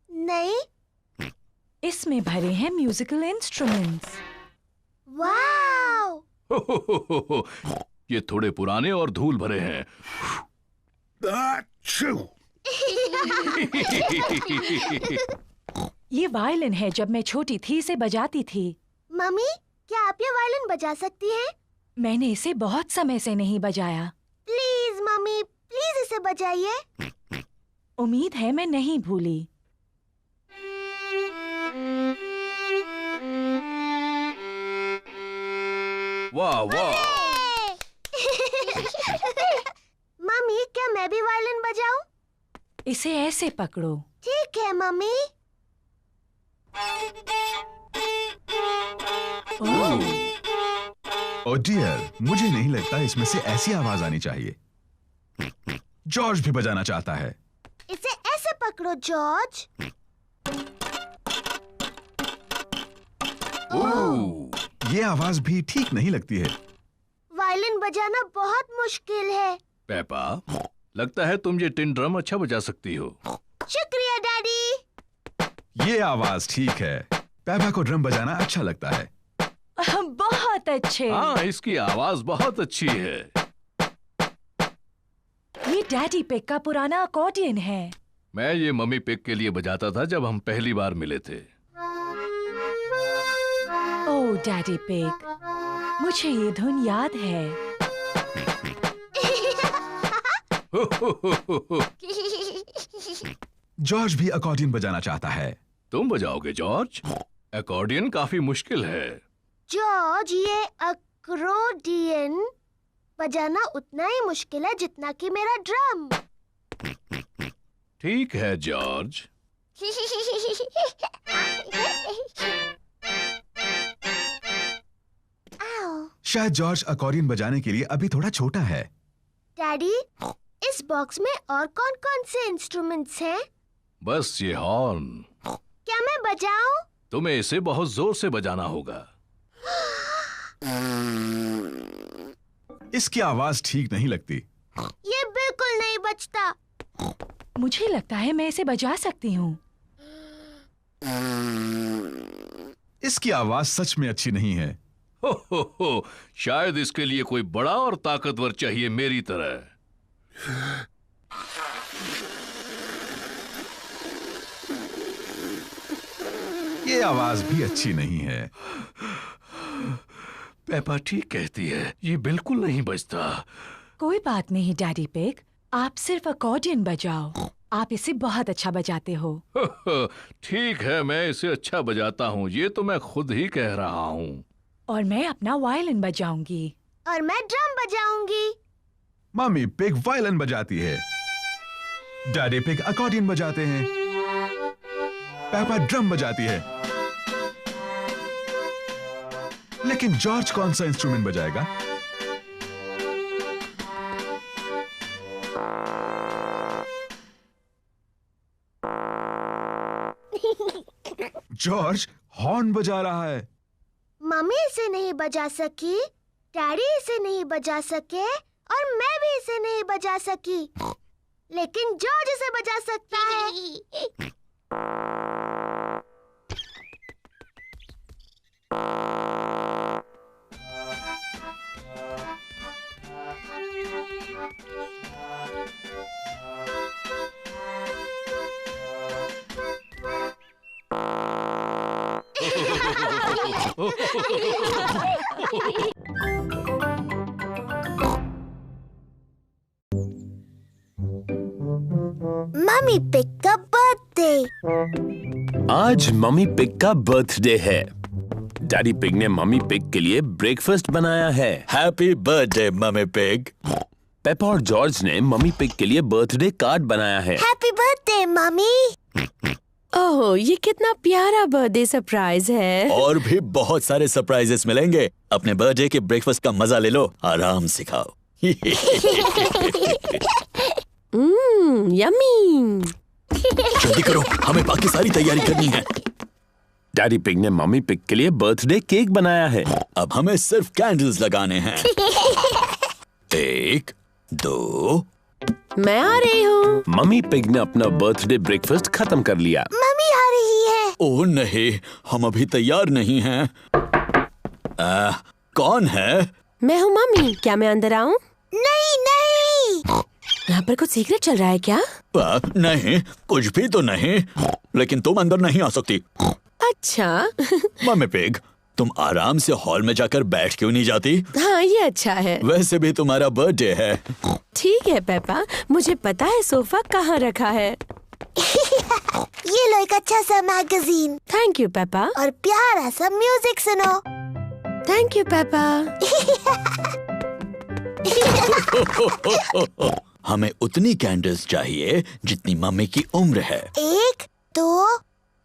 नहीं। इसमें भरे हैं म्यूजिकल इंस्ट्रूमेंट्स। वाओ, ये थोड़े पुराने और धूल भरे हैं। ये वायलिन है, जब मैं छोटी थी इसे बजाती थी। मम्मी, क्या आप ये वायलिन बजा सकती हैं? मैंने इसे बहुत समय से नहीं बजाया। प्लीज मम्मी, प्लीज इसे बजाइए। उम्मीद है मैं नहीं भूली। वाह वाह। मम्मी, क्या मैं भी वायलिन बजाऊं? इसे ऐसे पकड़ो। ठीक है मम्मी। ओह डियर, मुझे नहीं लगता इसमें से ऐसी आवाज आनी चाहिए। जॉर्ज भी बजाना चाहता है। इसे ऐसे पकड़ो जॉर्ज। ये आवाज भी ठीक नहीं लगती है। वायलिन बजाना बहुत मुश्किल है। पेपा, लगता है तुम ये टिन ड्रम अच्छा बजा सकती हो। शुक्रिया डैडी। ये आवाज ठीक है। पेपा को ड्रम बजाना अच्छा लगता है। बहुत अच्छे। हाँ, इसकी आवाज बहुत अच्छी है। ये डैडी पिग का पुराना अकॉर्डियन है। मैं ये मम्मी पिग के लिए बजाता था जब हम पहली बार मिले थे। ओह डैडी पिग, मुझे ये धुन याद है। जॉर्ज भी अकॉर्डियन बजाना चाहता है। तुम बजाओगे जॉर्ज? अकॉर्डियन काफी मुश्किल है। जॉर्ज, ये अकॉर्डियन बजाना उतना ही मुश्किल है जितना कि मेरा ड्रम। ठीक है जॉर्ज। शायद जॉर्ज अकॉर्डियन बजाने के लिए अभी थोड़ा छोटा है। डैडी, इस बॉक्स में और कौन-कौन से इंस्ट्रूमेंट्स हैं? बस ये हॉर्न। क्या मैं बजाऊं? तुम्हें इसे बहुत जोर से बजाना होगा। इसकी आवाज ठीक नहीं लगती। ये बिल्कुल नहीं बजता। मुझे लगता है मैं इसे बजा सकती हूँ। इसकी आवाज सच में अच्छी नहीं है। हो, शायद इसके लिए कोई बड़ा और ताकतवर चाहिए मेरी तरह। ये आवाज भी अच्छी नहीं है। पेपा ठीक कहती है, ये बिल्कुल नहीं बजता। कोई बात नहीं डैडी पिग, आप सिर्फ अकॉर्डियन बजाओ। आप इसे बहुत अच्छा बजाते हो। ठीक है, मैं इसे अच्छा बजाता हूँ, ये तो मैं खुद ही कह रहा हूँ। और मैं अपना वायलिन बजाऊंगी। और मैं ड्रम बजाऊंगी। मम्मी पिग वायलिन बजाती है। डैडी पिग अकॉर्डियन बजाते हैं। पेपा ड्रम बजाती है। लेकिन जॉर्ज कौन सा इंस्ट्रूमेंट बजाएगा? जॉर्ज हॉर्न बजा रहा है। मम्मी इसे नहीं बजा सकी, डैडी इसे नहीं बजा सके और मैं भी इसे नहीं बजा सकी, लेकिन जॉर्ज इसे बजा सकता है। मम्मी पिग का बर्थडे। आज मम्मी पिग का बर्थडे है। डैडी पिग ने मम्मी पिग के लिए ब्रेकफास्ट बनाया है। Happy birthday mummy pig. Peppa और जॉर्ज ने मम्मी पिग के लिए बर्थडे कार्ड बनाया है। Happy birthday mummy. ओह, ये कितना प्यारा बर्थडे सरप्राइज है। और भी बहुत सारे सरप्राइजेस मिलेंगे। अपने बर्थडे के ब्रेकफास्ट का मजा ले लो, आराम से खाओ। यम्मी। जल्दी करो, हमें बाकी सारी तैयारी करनी है। डैडी पिग ने मम्मी पिग के लिए बर्थडे केक बनाया है। अब हमें सिर्फ कैंडल्स लगाने हैं। 1, 2। मैं आ रही हूँ। मम्मी पिग ने अपना बर्थडे ब्रेकफास्ट खत्म कर लिया। मम्मी आ रही है। ओह नहीं, हम अभी तैयार नहीं हैं। कौन है? मैं हूँ मम्मी। क्या मैं अंदर आऊँ? नहीं नहीं। यहाँ पर कुछ सीक्रेट चल रहा है क्या? नहीं, कुछ भी तो नहीं, लेकिन तुम अंदर नहीं आ सकती। अच्छा। मम्मी पिग, तुम आराम से हॉल में जाकर बैठ क्यों नहीं जाती? हाँ, ये अच्छा है। वैसे भी तुम्हारा बर्थडे है। ठीक है पेपा, मुझे पता है सोफा कहाँ रखा है। ये लो एक अच्छा सा मैगजीन। Thank you Peppa. और प्यारा सा म्यूजिक सुनो। Thank you Peppa. हमें उतनी कैंडल्स चाहिए जितनी मम्मी की उम्र है। 1, 2,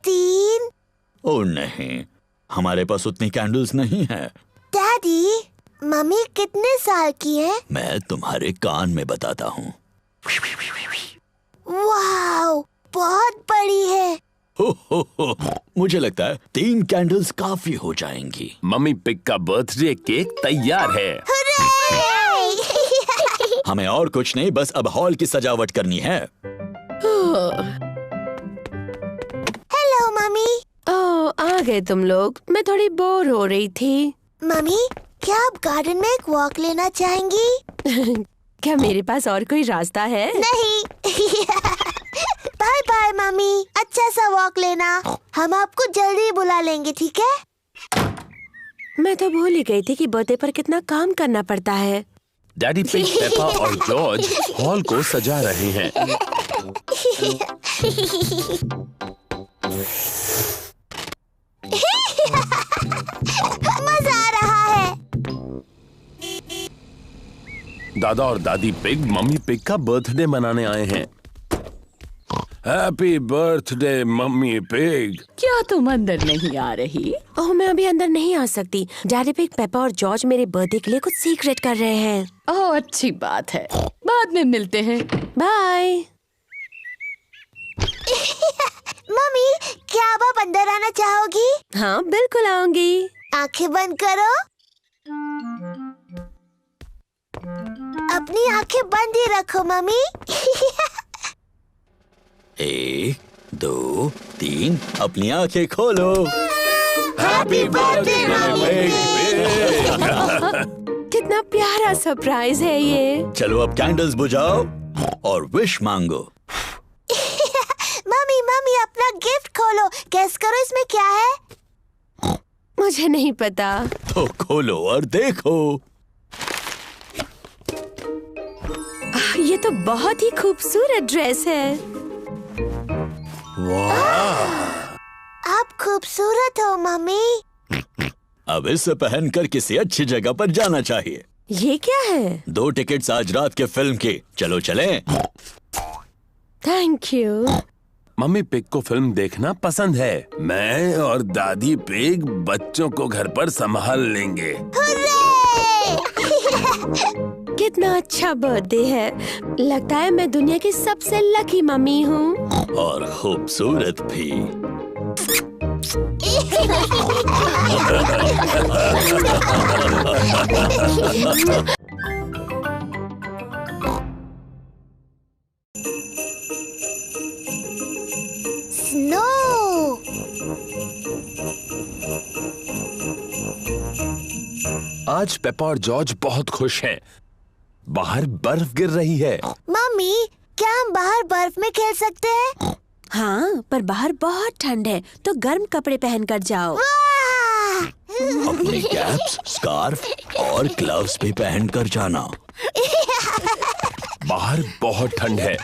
3। ओह नहीं, हमारे पास उतनी कैंडल्स नहीं है। डैडी, मम्मी कितने साल की है? मैं तुम्हारे कान में बताता हूँ। वाओ, बहुत बड़ी है। हो, मुझे लगता है 3 कैंडल्स काफी हो जाएंगी। मम्मी पिग का बर्थडे केक तैयार है। हमें और कुछ नहीं, बस अब हॉल की सजावट करनी है। Hello mummy. ओह, आ गए तुम लोग। मैं थोड़ी बोर हो रही थी। मम्मी, क्या आप गार्डन में एक वॉक लेना चाहेंगी? क्या मेरे पास और कोई रास्ता है? नहीं। बाय बाय मम्मी, अच्छा सा वॉक लेना। हम आपको जल्दी बुला लेंगे, ठीक है? मैं तो भूल ही गई थी कि बर्थडे पर कितना काम करना पड़ता है। डैडी पिग, पेपा और जॉर्ज हॉल को सजा रहे हैं। मजा आ रहा है। दादा और दादी पिग मम्मी पिग का बर्थडे मनाने आए हैं। Happy birthday mummy pig. क्या तुम अंदर नहीं आ रही? ओह, मैं अभी अंदर नहीं आ सकती। डैडी पिग, पेपा और जॉर्ज मेरे बर्थडे के लिए कुछ सीक्रेट कर रहे हैं। ओह, अच्छी बात है, बाद में मिलते हैं। बाय। मम्मी, क्या आप अंदर आना चाहोगी? हाँ, बिल्कुल आऊंगी। आंखें बंद करो। अपनी आंखें बंद ही रखो मम्मी। 1, 2, 3, अपनी आंखें खोलो। Happy birthday mummy pig. कितना प्यारा सरप्राइज है ये। चलो अब कैंडल्स बुझाओ और विश मांगो। मम्मी मम्मी, अपना गिफ्ट खोलो। गेस करो इसमें क्या है? मुझे नहीं पता। तो खोलो और देखो। ये तो बहुत ही खूबसूरत ड्रेस है। वाह! आप खूबसूरत हो मम्मी। अब इसे पहनकर किसी अच्छी जगह पर जाना चाहिए। ये क्या है? 2 टिकट्स आज रात के फिल्म की। चलो चलें। Thank you. मम्मी पिग को फिल्म देखना पसंद है। मैं और दादी पिग बच्चों को घर पर संभाल लेंगे। कितना अच्छा बर्थडे है। लगता है मैं दुनिया की सबसे लकी मम्मी हूँ। और खूबसूरत भी। स्नो। आज पेपा और जॉर्ज बहुत खुश हैं। बाहर बर्फ गिर रही है। मम्मी, क्या हम बाहर बर्फ में खेल सकते हैं? हाँ, पर बाहर बहुत ठंड है, तो गर्म कपड़े पहनकर जाओ। अपनी कैप्स, स्कार्फ और ग्लव्स भी पहनकर जाना। बाहर बहुत ठंड है।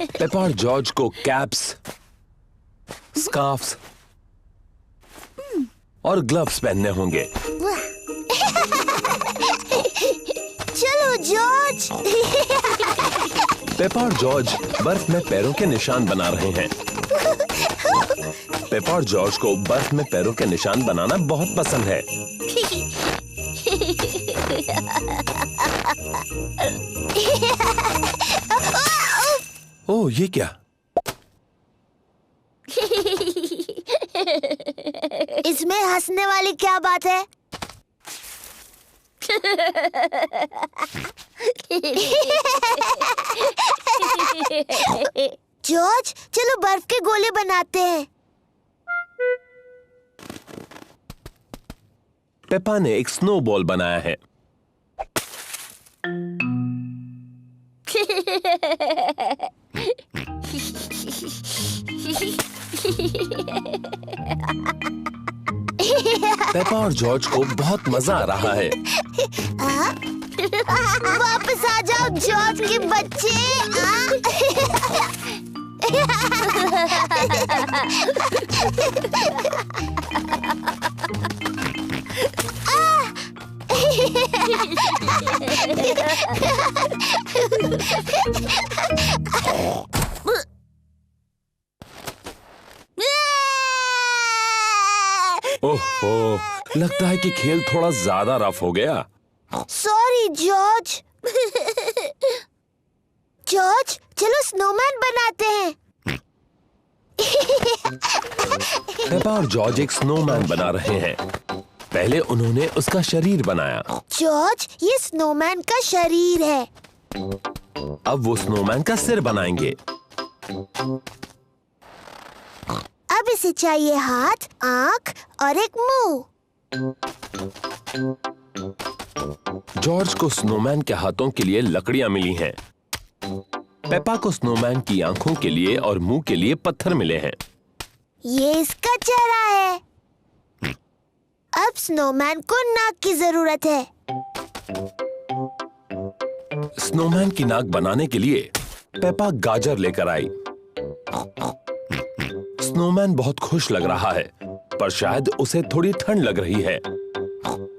पेपा और जॉर्ज को कैप्स, स्कार्फ्स और ग्लव्स पहनने होंगे। चलो जॉर्ज। पेपा और जॉर्ज बर्फ में पैरों के निशान बना रहे हैं। पेपा और जॉर्ज को बर्फ में पैरों के निशान बनाना बहुत पसंद है। ओह, ये क्या? इसमें हंसने वाली क्या बात है? जॉर्ज, चलो बर्फ के गोले बनाते हैं। पेपा ने एक स्नोबॉल बनाया है। पेपा और जॉर्ज को बहुत मजा आ रहा है। वापस आ जाओ जॉर्ज के बच्चे। ओह, लगता है कि खेल थोड़ा ज्यादा रफ हो गया। Sorry George. जॉर्ज, चलो स्नोमैन बनाते हैं। पेपा और जॉर्ज एक स्नोमैन बना रहे हैं। पहले उन्होंने उसका शरीर बनाया। जॉर्ज, ये स्नोमैन का शरीर है। अब वो स्नोमैन का सिर बनाएंगे। अब इसे चाहिए हाथ, आंख और एक मुंह। जॉर्ज को स्नोमैन के हाथों के लिए लकड़ियां मिली हैं। पेपा को स्नोमैन की आंखों के लिए और मुंह के लिए पत्थर मिले हैं। ये इसका चेहरा है। अब स्नोमैन को नाक की जरूरत है। स्नोमैन की नाक बनाने के लिए पेपा गाजर लेकर आई। स्नोमैन बहुत खुश लग रहा है, पर शायद उसे थोड़ी ठंड लग रही है।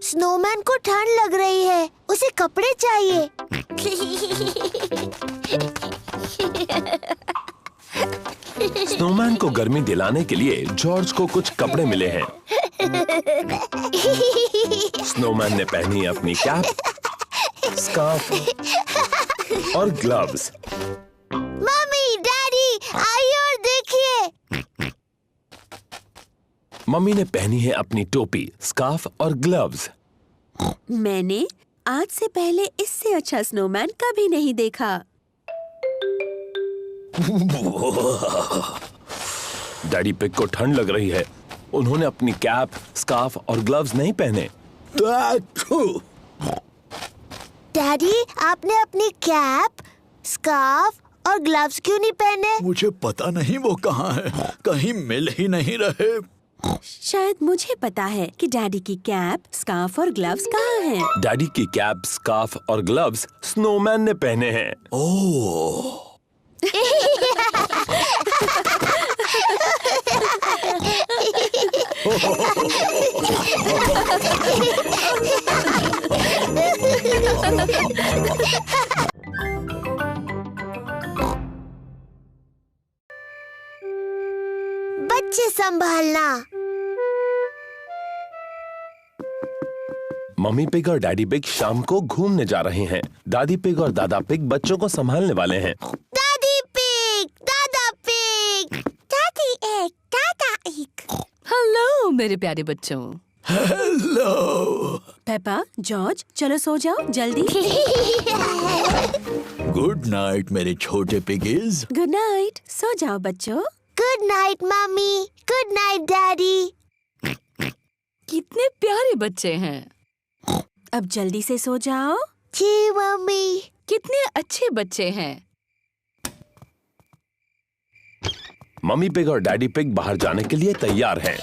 स्नोमैन को ठंड लग रही है, उसे कपड़े चाहिए। स्नोमैन को गर्मी दिलाने के लिए जॉर्ज को कुछ कपड़े मिले हैं। स्नोमैन ने पहनी अपनी कैप, स्कार्फ और ग्लव्स। मम्मी, डैडी, आइए और देखिए। मम्मी ने पहनी है अपनी टोपी, स्कार्फ और ग्लव्स। मैंने आज से पहले इससे अच्छा स्नोमैन कभी नहीं देखा। डैडी पिग को ठंड लग रही है। उन्होंने अपनी कैप, स्कार्फ और ग्लव्स नहीं पहने। डैडी, आपने अपनी कैप, स्कार्फ और ग्लव्स क्यों नहीं पहने? मुझे पता नहीं वो कहाँ है, कहीं मिल ही नहीं रहे। शायद मुझे पता है कि डैडी की कैप, स्कार्फ और ग्लव्स कहाँ हैं। डैडी की कैप, स्कार्फ और ग्लव्स स्नोमैन ने पहने हैं। ओह, अच्छे संभालना। मम्मी पिग और डैडी पिग शाम को घूमने जा रहे हैं। दादी पिग और दादा पिग बच्चों को संभालने वाले हैं। दादी पिग, दादा पिग, दादी एक, दादा एक। हेलो मेरे प्यारे बच्चों। हेलो। पेपा, जॉर्ज, चलो सो जाओ जल्दी। गुड नाइट मेरे छोटे पिगीज। गुड नाइट, सो जाओ बच्चों। Good night mummy, good night daddy. कितने प्यारे बच्चे हैं। अब जल्दी से सो जाओ। जी मम्मी। कितने अच्छे बच्चे हैं। मम्मी पिग और डैडी पिग बाहर जाने के लिए तैयार हैं।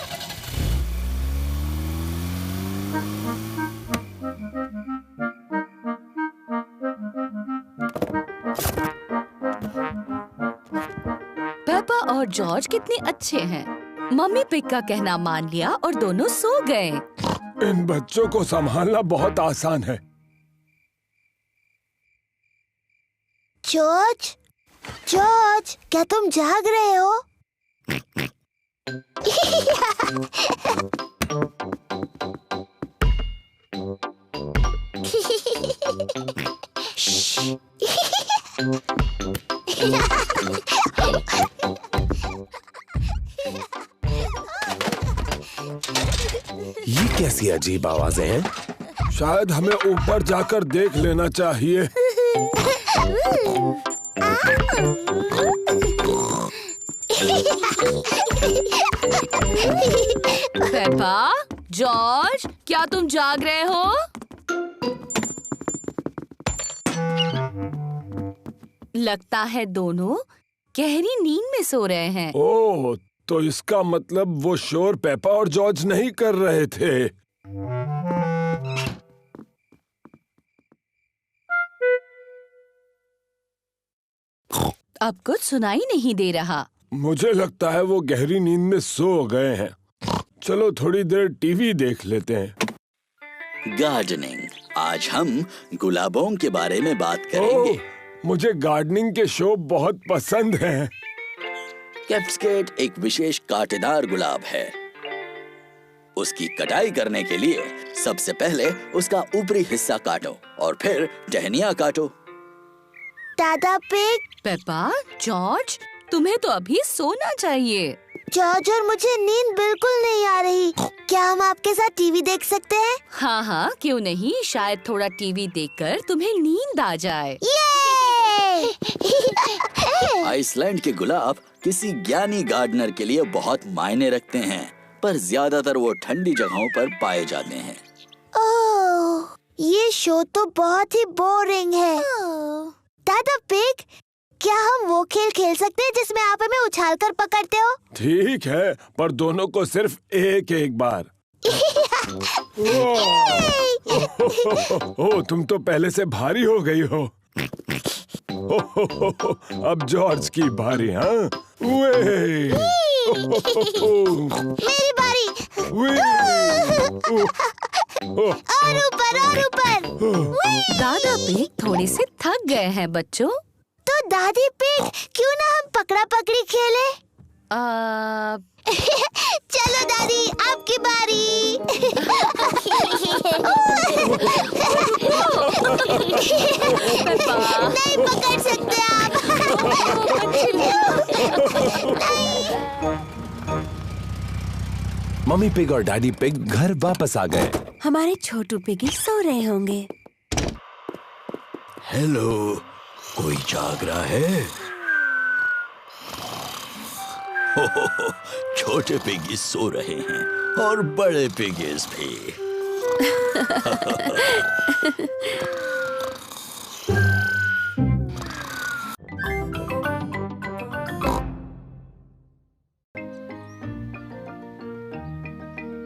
पेपा और जॉर्ज कितने अच्छे हैं। मम्मी पिग का कहना मान लिया और दोनों सो गए। इन बच्चों को संभालना बहुत आसान है। जॉर्ज, जॉर्ज, क्या तुम जाग रहे हो? ये कैसी अजीब आवाजें हैं? शायद हमें ऊपर जाकर देख लेना चाहिए। पेपा, जॉर्ज, क्या तुम जाग रहे हो? लगता है दोनों गहरी नींद में सो रहे हैं। ओह, तो इसका मतलब वो शोर पेपा और जॉर्ज नहीं कर रहे थे। अब कुछ सुनाई नहीं दे रहा। मुझे लगता है वो गहरी नींद में सो गए हैं। चलो थोड़ी देर टीवी देख लेते हैं। गार्डनिंग। आज हम गुलाबों के बारे में बात करेंगे। मुझे गार्डनिंग के शो बहुत पसंद हैं। कैप्सकेट एक विशेष कांटेदार गुलाब है। उसकी कटाई करने के लिए सबसे पहले उसका ऊपरी हिस्सा काटो और फिर टहनियाँ काटो। दादा पिग, पेपा, जॉर्ज, तुम्हें तो अभी सोना चाहिए। जॉर्ज और मुझे नींद बिल्कुल नहीं आ रही। क्या हम आपके साथ टीवी देख सकते हैं? हाँ हाँ, क्यों नहीं। शायद थोड़ा टीवी देखकर तुम्हें नींद आ जाए। आइसलैंड के गुलाब किसी ज्ञानी गार्डनर के लिए बहुत मायने रखते हैं, पर ज्यादातर वो ठंडी जगहों पर पाए जाते हैं। ओह, ये शो तो बहुत ही बोरिंग है। दादा पिग, क्या हम वो खेल खेल सकते हैं जिसमें आप हमें उछाल कर पकड़ते हो? ठीक है, पर दोनों को सिर्फ एक एक बार। ओह, तुम तो पहले से भारी हो गई हो। अब जॉर्ज की बारी। हाँ, मेरी बारी। और ऊपर और ऊपर। दादा पिग थोड़े से थक गए हैं बच्चों। तो दादी पिग, क्यों ना हम पकड़ा पकड़ी खेले? चलो दादी, आपकी बारी। नहीं पकड़ सकते आप। मम्मी पिग और डैडी पिग घर वापस आ गए। हमारे छोटू पिगी सो रहे होंगे। हेलो, कोई जाग रहा है? हो, छोटे पिगीज सो रहे हैं और बड़े पिगीज भी।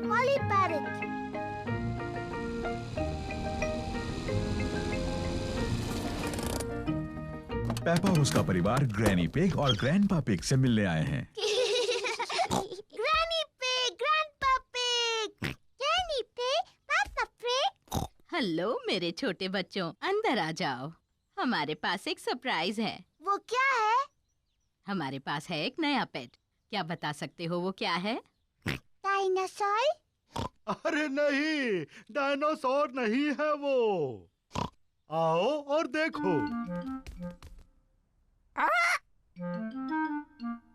Polly Parrot। पेपा और उसका परिवार ग्रैनी पिग और ग्रैंडपा पिग से मिलने आए हैं। Granny pig, grandpa pig, granny pig, पापा पिग। हेलो मेरे छोटे बच्चों, अंदर आ जाओ। हमारे पास एक सरप्राइज है। वो क्या है? हमारे पास है एक नया पेट। क्या बता सकते हो वो क्या है? डायनासोर? अरे नहीं, डायनासोर नहीं है वो। आओ और देखो।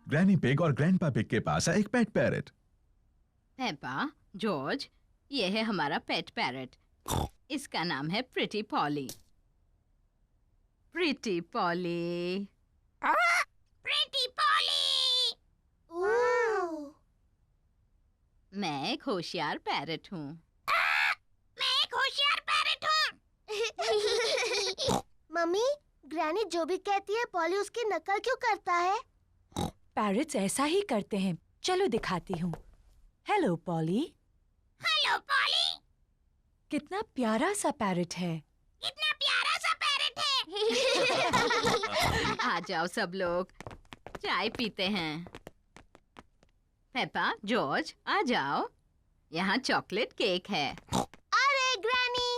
ग्रैनी पिग और ग्रैंडपा पिग के पास है एक पेट पैरट। पेपा, जॉर्ज, ये है हमारा पेट पैरट। इसका नाम है pretty poly. Pretty poly. Pretty poly. मैं एक होशियार पैरट हूँ। मैं एक होशियार पैरट हूँ। मम्मी, ग्रैनी जो भी कहती है पॉली उसकी नकल क्यों करता है? पैरट्स ऐसा ही करते हैं। चलो दिखाती हूँ। Hello poly. Hello poly. कितना प्यारा सा पैरट है। कितना प्यारा सा पैरट है। आ जाओ सब लोग, चाय पीते हैं। पेपा, जॉर्ज, आ जाओ, यहाँ चॉकलेट केक है। अरे ग्रैनी!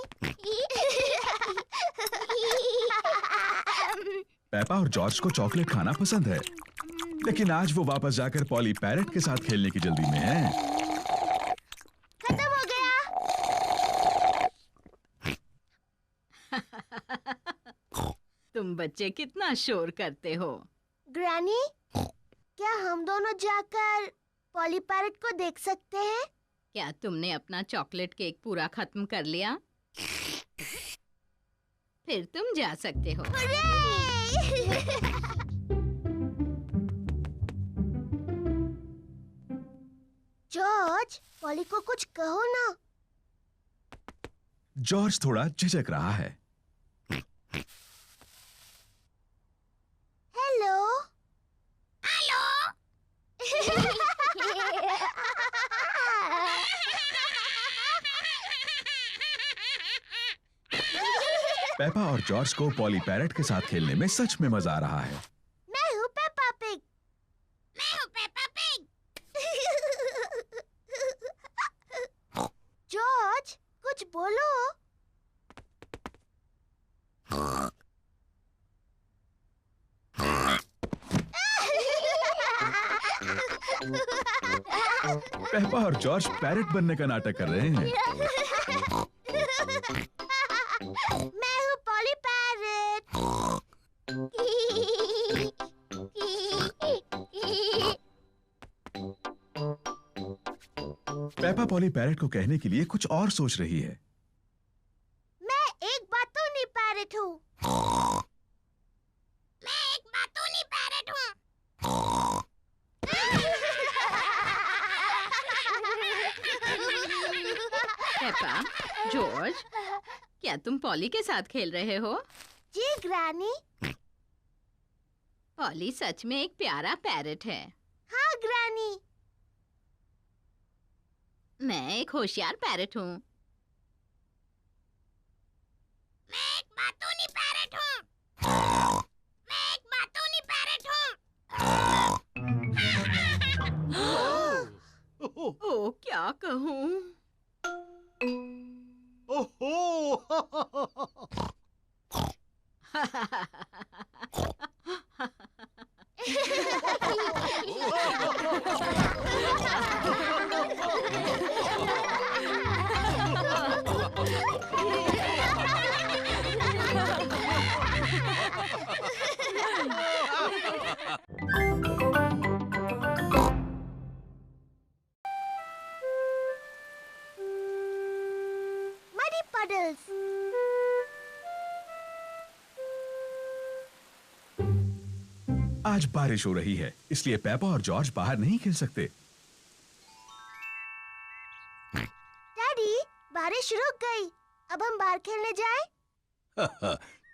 पेपा और जॉर्ज को चॉकलेट खाना पसंद है, लेकिन आज वो वापस जाकर पॉली पैरट के साथ खेलने की जल्दी में है। खत्म हो गया। तुम बच्चे कितना शोर करते हो। ग्रैनी, क्या हम दोनों जाकर पॉली पैरट को देख सकते हैं? क्या तुमने अपना चॉकलेट केक पूरा खत्म कर लिया? फिर तुम जा सकते हो। जॉर्ज, पॉली को कुछ कहो ना। जॉर्ज थोड़ा झिझक रहा है। हेलो। हेलो। पेपा और जॉर्ज को पॉली पैरट के साथ खेलने में सच में मजा आ रहा है। मैं हूँ पेपा पिग। मैं हूँ पेपा पिग। जॉर्ज, कुछ बोलो। पेपा और जॉर्ज पैरट बनने का नाटक कर रहे हैं। मैं हूँ poly parrot. Peppa poly parrot को कहने के लिए कुछ और सोच रही है। मैं एक बातूनी पैरट हूँ। मैं एक बातूनी पैरट हूँ। पेपा, जॉर्ज, क्या तुम पॉली के साथ खेल रहे हो? जी ग्रैनी। पॉली सच में एक प्यारा पैरट है। हाँ ग्रैनी। मैं एक होशियार पैरट हूँ। मैं एक बातूनी पैरट हूँ। मैं एक बातूनी पैरट हूँ। ओ, क्या कहूँ? ओहो! Muddy puddles. आज बारिश हो रही है, इसलिए पेपा और जॉर्ज बाहर नहीं खेल सकते। डैडी, बारिश रुक गई। अब हम बाहर खेलने जाएं?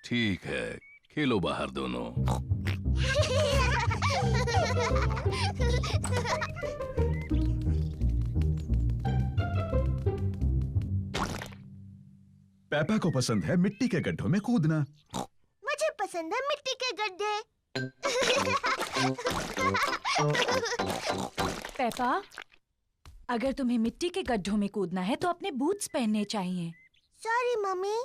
ठीक है, खेलो बाहर दोनों। पेपा को पसंद है मिट्टी के गड्ढों में कूदना। मुझे पसंद है मिट्टी के गड्ढे। पेपा, अगर तुम्हें मिट्टी के गड्ढों में कूदना है तो अपने बूट्स पहनने चाहिए। Sorry mummy.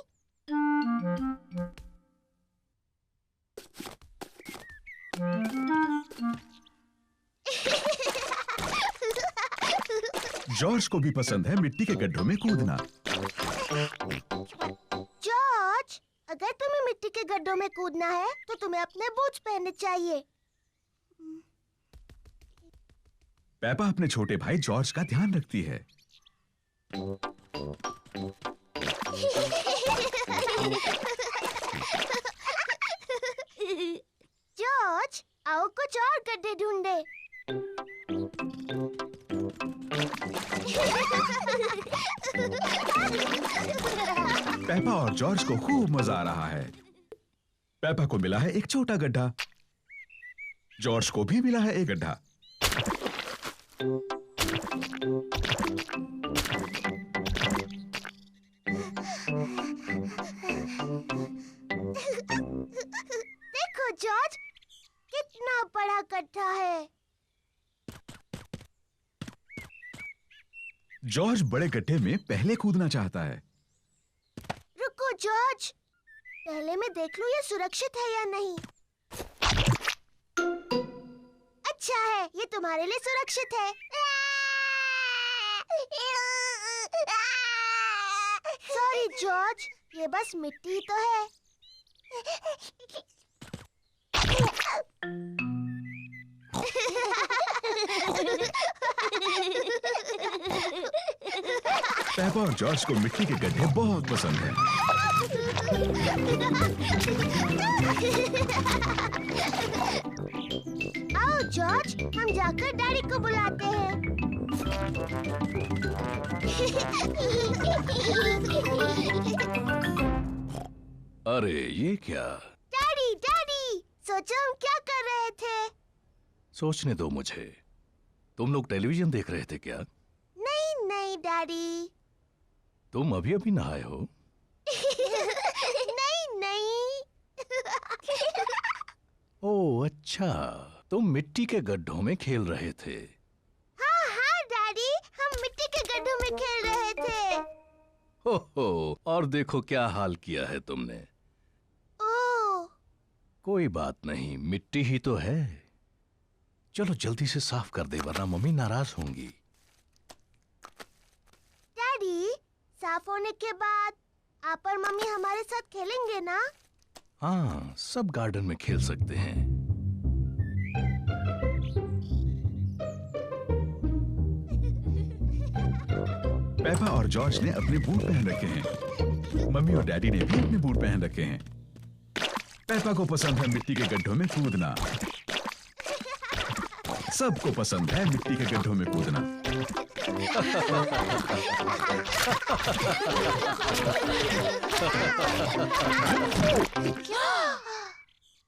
जॉर्ज को भी पसंद है मिट्टी के गड्ढों में कूदना। जॉर्ज, अगर तुम्हें मिट्टी के गड्ढों में कूदना है तो तुम्हें अपने बूट्स पहनने चाहिए। पेपा अपने छोटे भाई जॉर्ज का ध्यान रखती है। जॉर्ज, आओ कुछ और गड्ढे ढूंढे। पेपा और जॉर्ज को खूब मजा आ रहा है। पेपा को मिला है एक छोटा गड्ढा, जॉर्ज को भी मिला है एक गड्ढा। देखो जॉर्ज, कितना बड़ा गड्ढा है। जॉर्ज बड़े गड्ढे में पहले कूदना चाहता है। रुको जॉर्ज, पहले मैं देख लूं ये सुरक्षित है या नहीं। अच्छा है, ये तुम्हारे लिए सुरक्षित है। सॉरी जॉर्ज, ये बस मिट्टी ही तो है। पेपा और जॉर्ज को मिट्टी के गड्ढे बहुत पसंद हैं। आओ जॉर्ज, हम जाकर डैडी को बुलाते हैं। अरे ये क्या? डैडी, डैडी, सोचो हम क्या कर रहे थे। सोचने दो मुझे। तुम लोग टेलीविजन देख रहे थे क्या? नहीं नहीं डैडी। तुम अभी अभी नहाए हो? नहीं नहीं। ओह अच्छा, तुम मिट्टी के गड्ढों में खेल रहे थे। हाँ हाँ डैडी, हम मिट्टी के गड्ढों में खेल रहे थे। हो, और देखो क्या हाल किया है तुमने। ओह, कोई बात नहीं, मिट्टी ही तो है। चलो जल्दी से साफ कर दे वरना मम्मी नाराज होंगी। डैडी, साफ होने के बाद आप और मम्मी हमारे साथ खेलेंगे ना? हाँ, सब गार्डन में खेल सकते हैं। पेपा और जॉर्ज ने अपने बूट पहन रखे हैं। मम्मी और डैडी ने भी अपने बूट पहन रखे हैं। पेपा को पसंद है मिट्टी के गड्ढों में कूदना। सबको पसंद है मिट्टी के गड्ढों में कूदना।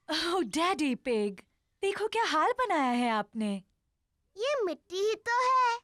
ओह डैडी पिग, देखो क्या हाल बनाया है आपने। ये मिट्टी ही तो है।